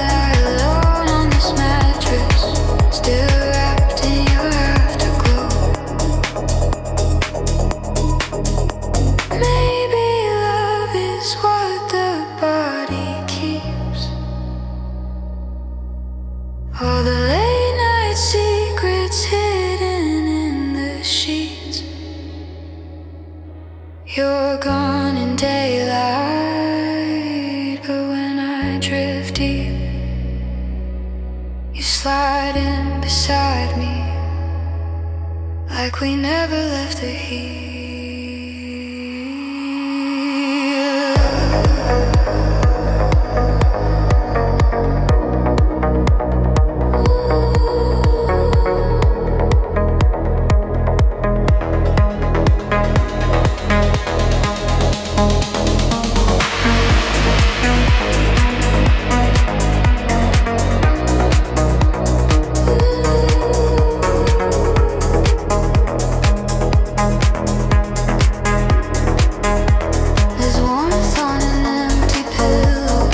lie alone on this mattress, still wrapped in your afterglow. Maybe love is what the body keeps. All the late night secrets hidden in the sheets. You're gone in daylight, but when I drift deep, you slide in beside me, like we never left the heat. There's warmth on an empty pillow,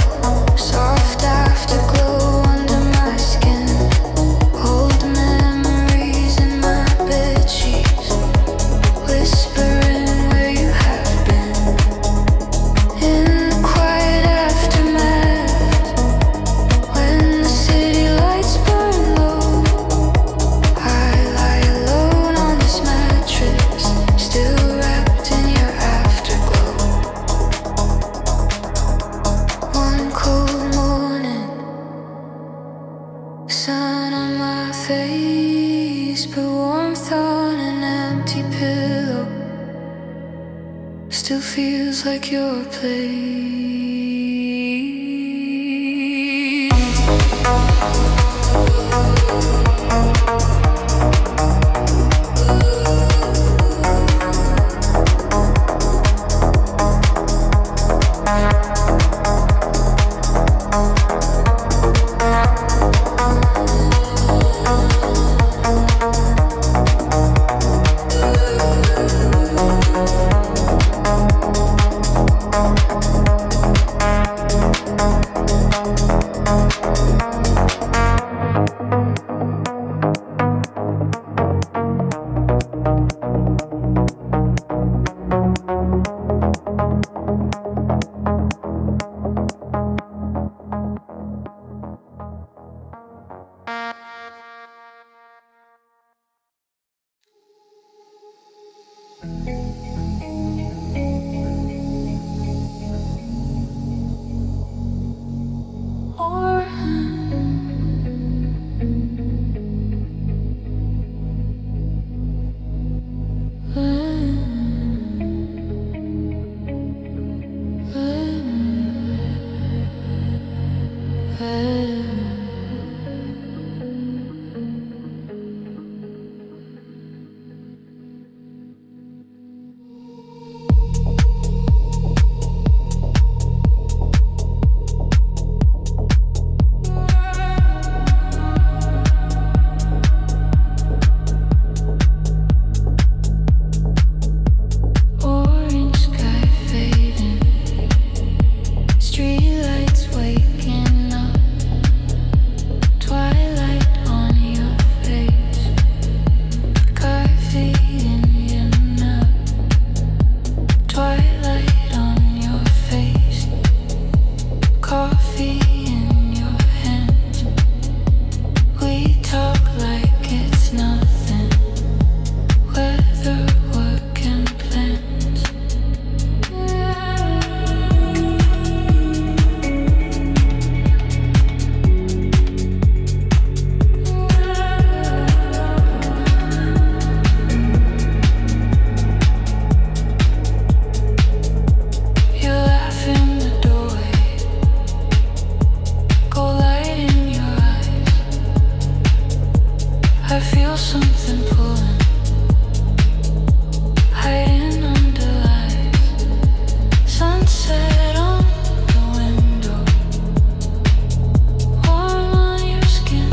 soft afterglow under my skin. Old memories in my bed sheets, whispering where you have been. In the quiet aftermath, when the city lights burn low, I lie alone on this mattress, still wrapped in your afterglow. One cold morning, sun on my face, but warmth on an empty pillow still feels like your place. I feel something pulling, hiding under lights. Sunset on the window, warm on your skin.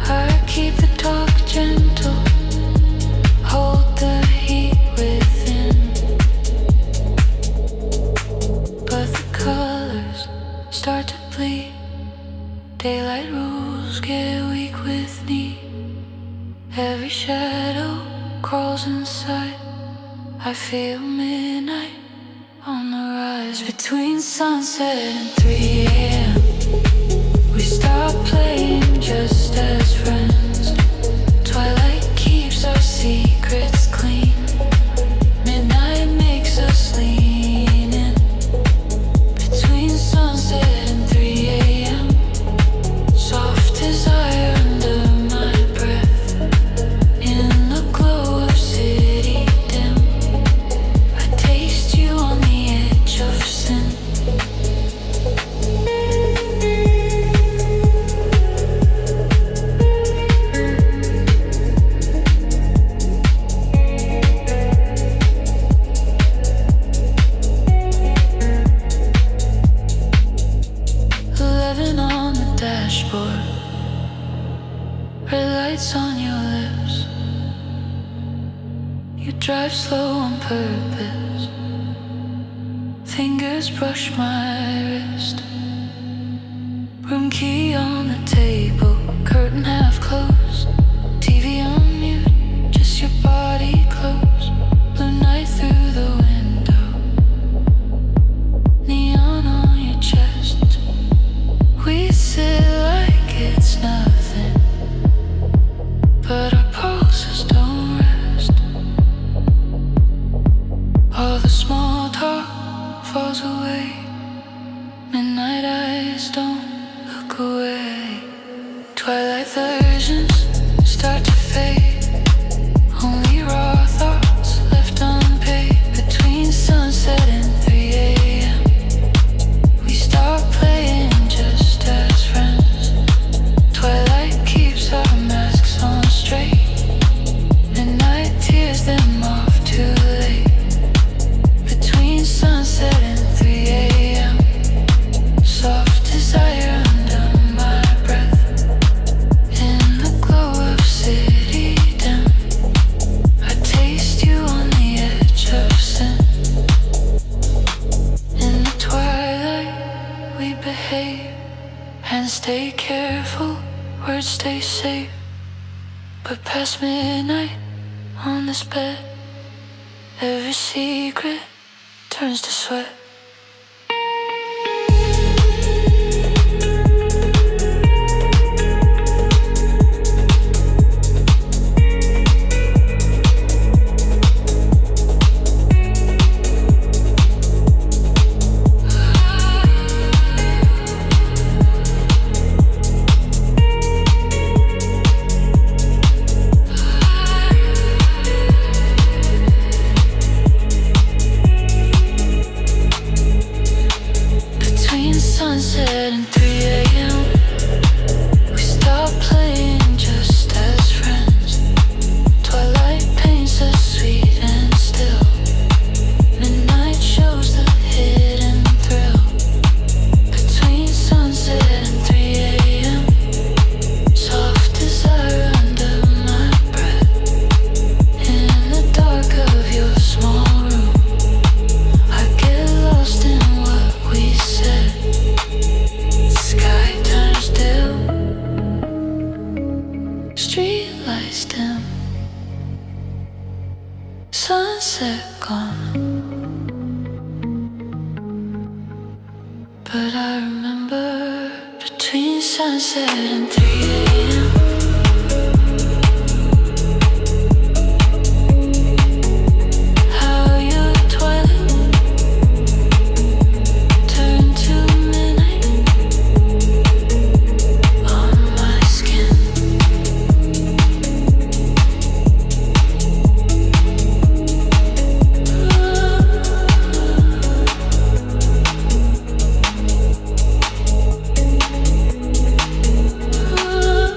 I keep the talk gentle, hold the heat within. But the colors start to bleed. Daylight rules get weak with need. Every shadow crawls inside. I feel midnight on the rise. Between sunset and 3 a.m. we stop playing just as friends. Twilight keeps our secrets clean. Midnight makes us lean in. Between sunset and 3 a.m. soft desire under my breath. In the glow of city dim, I taste you on the edge of sin. 11 on the dashboard, red lights on your lips. You drive slow on purpose, fingers brush my wrist. Room key on the table, curtain half closed. TV on mute, just your body close. Blue night through the window, neon on your chest. We sit like it's nothing, but our pulses don't rest. All the small talk falls away. Midnight eyes don't look away. Twilight versions start to fade. Only raw thoughts left unpaid. Between sunset and 3 a.m. we start playing just as friends. Twilight keeps our masks on straight. Midnight tears them off too late. Between sunset and 3 a.m. soft desire under my breath. In the glow of city dim, I taste you on the edge of sin. In the twilight we behave and stay careful, words stay safe. But past midnight on this bed, every secret turns to sweat. Between sunset and 3 a.m. we stop playing just as friends. Twilight paints us sweet and still. Midnight shows the hidden thrill. Between sunset and 3 a.m. soft desire under my breath. In the dark of your small room, I get lost in what we said. Sky turns dim, street lights dim, sunset gone. But I remember between sunset and 3 a.m. how your twilight turned to midnight on my skin. Ooh.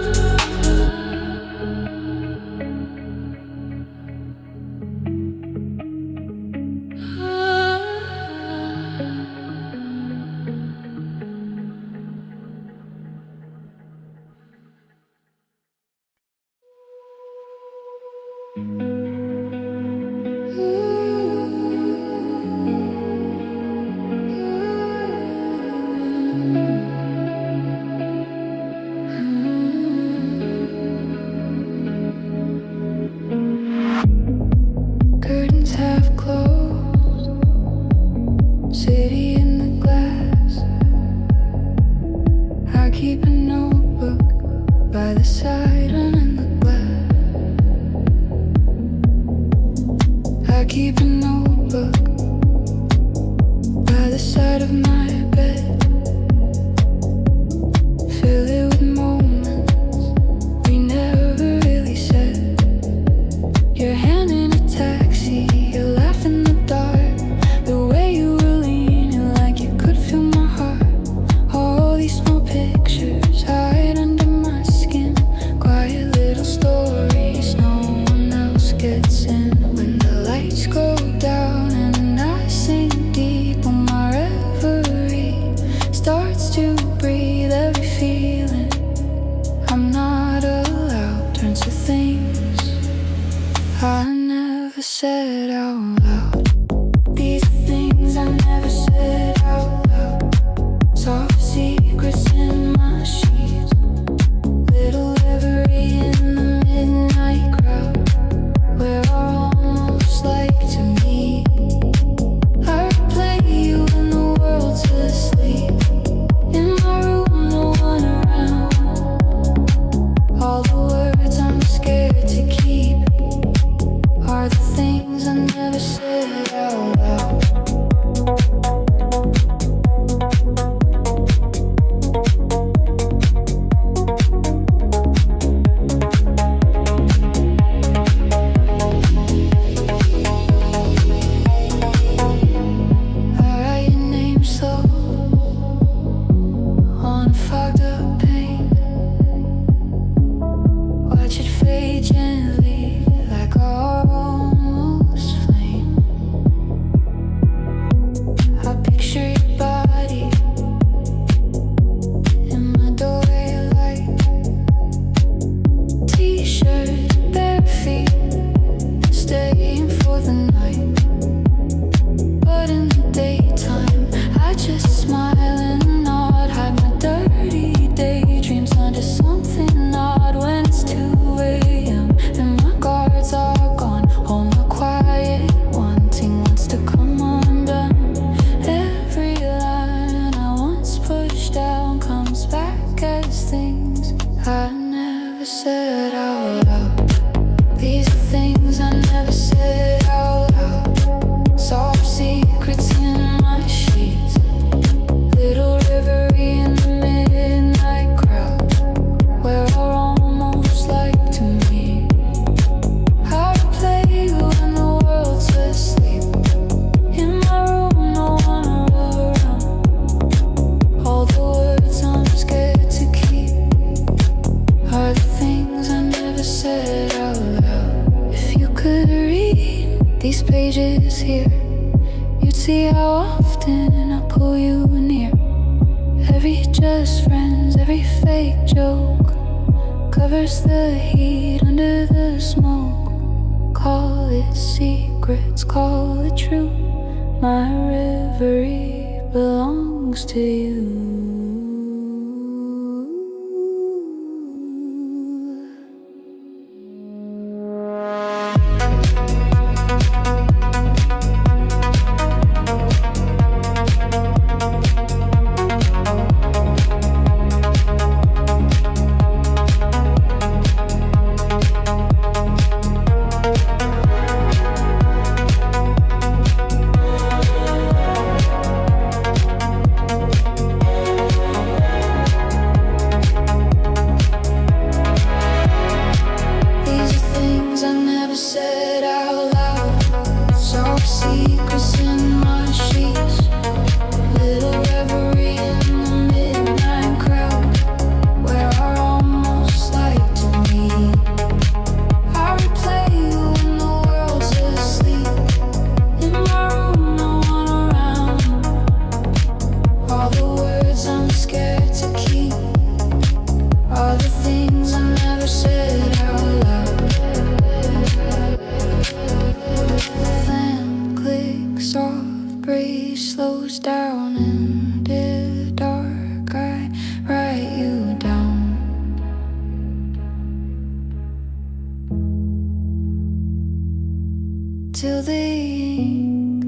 till the ink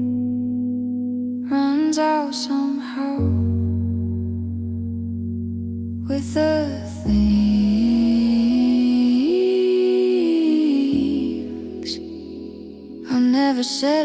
runs out somehow. With the things I never said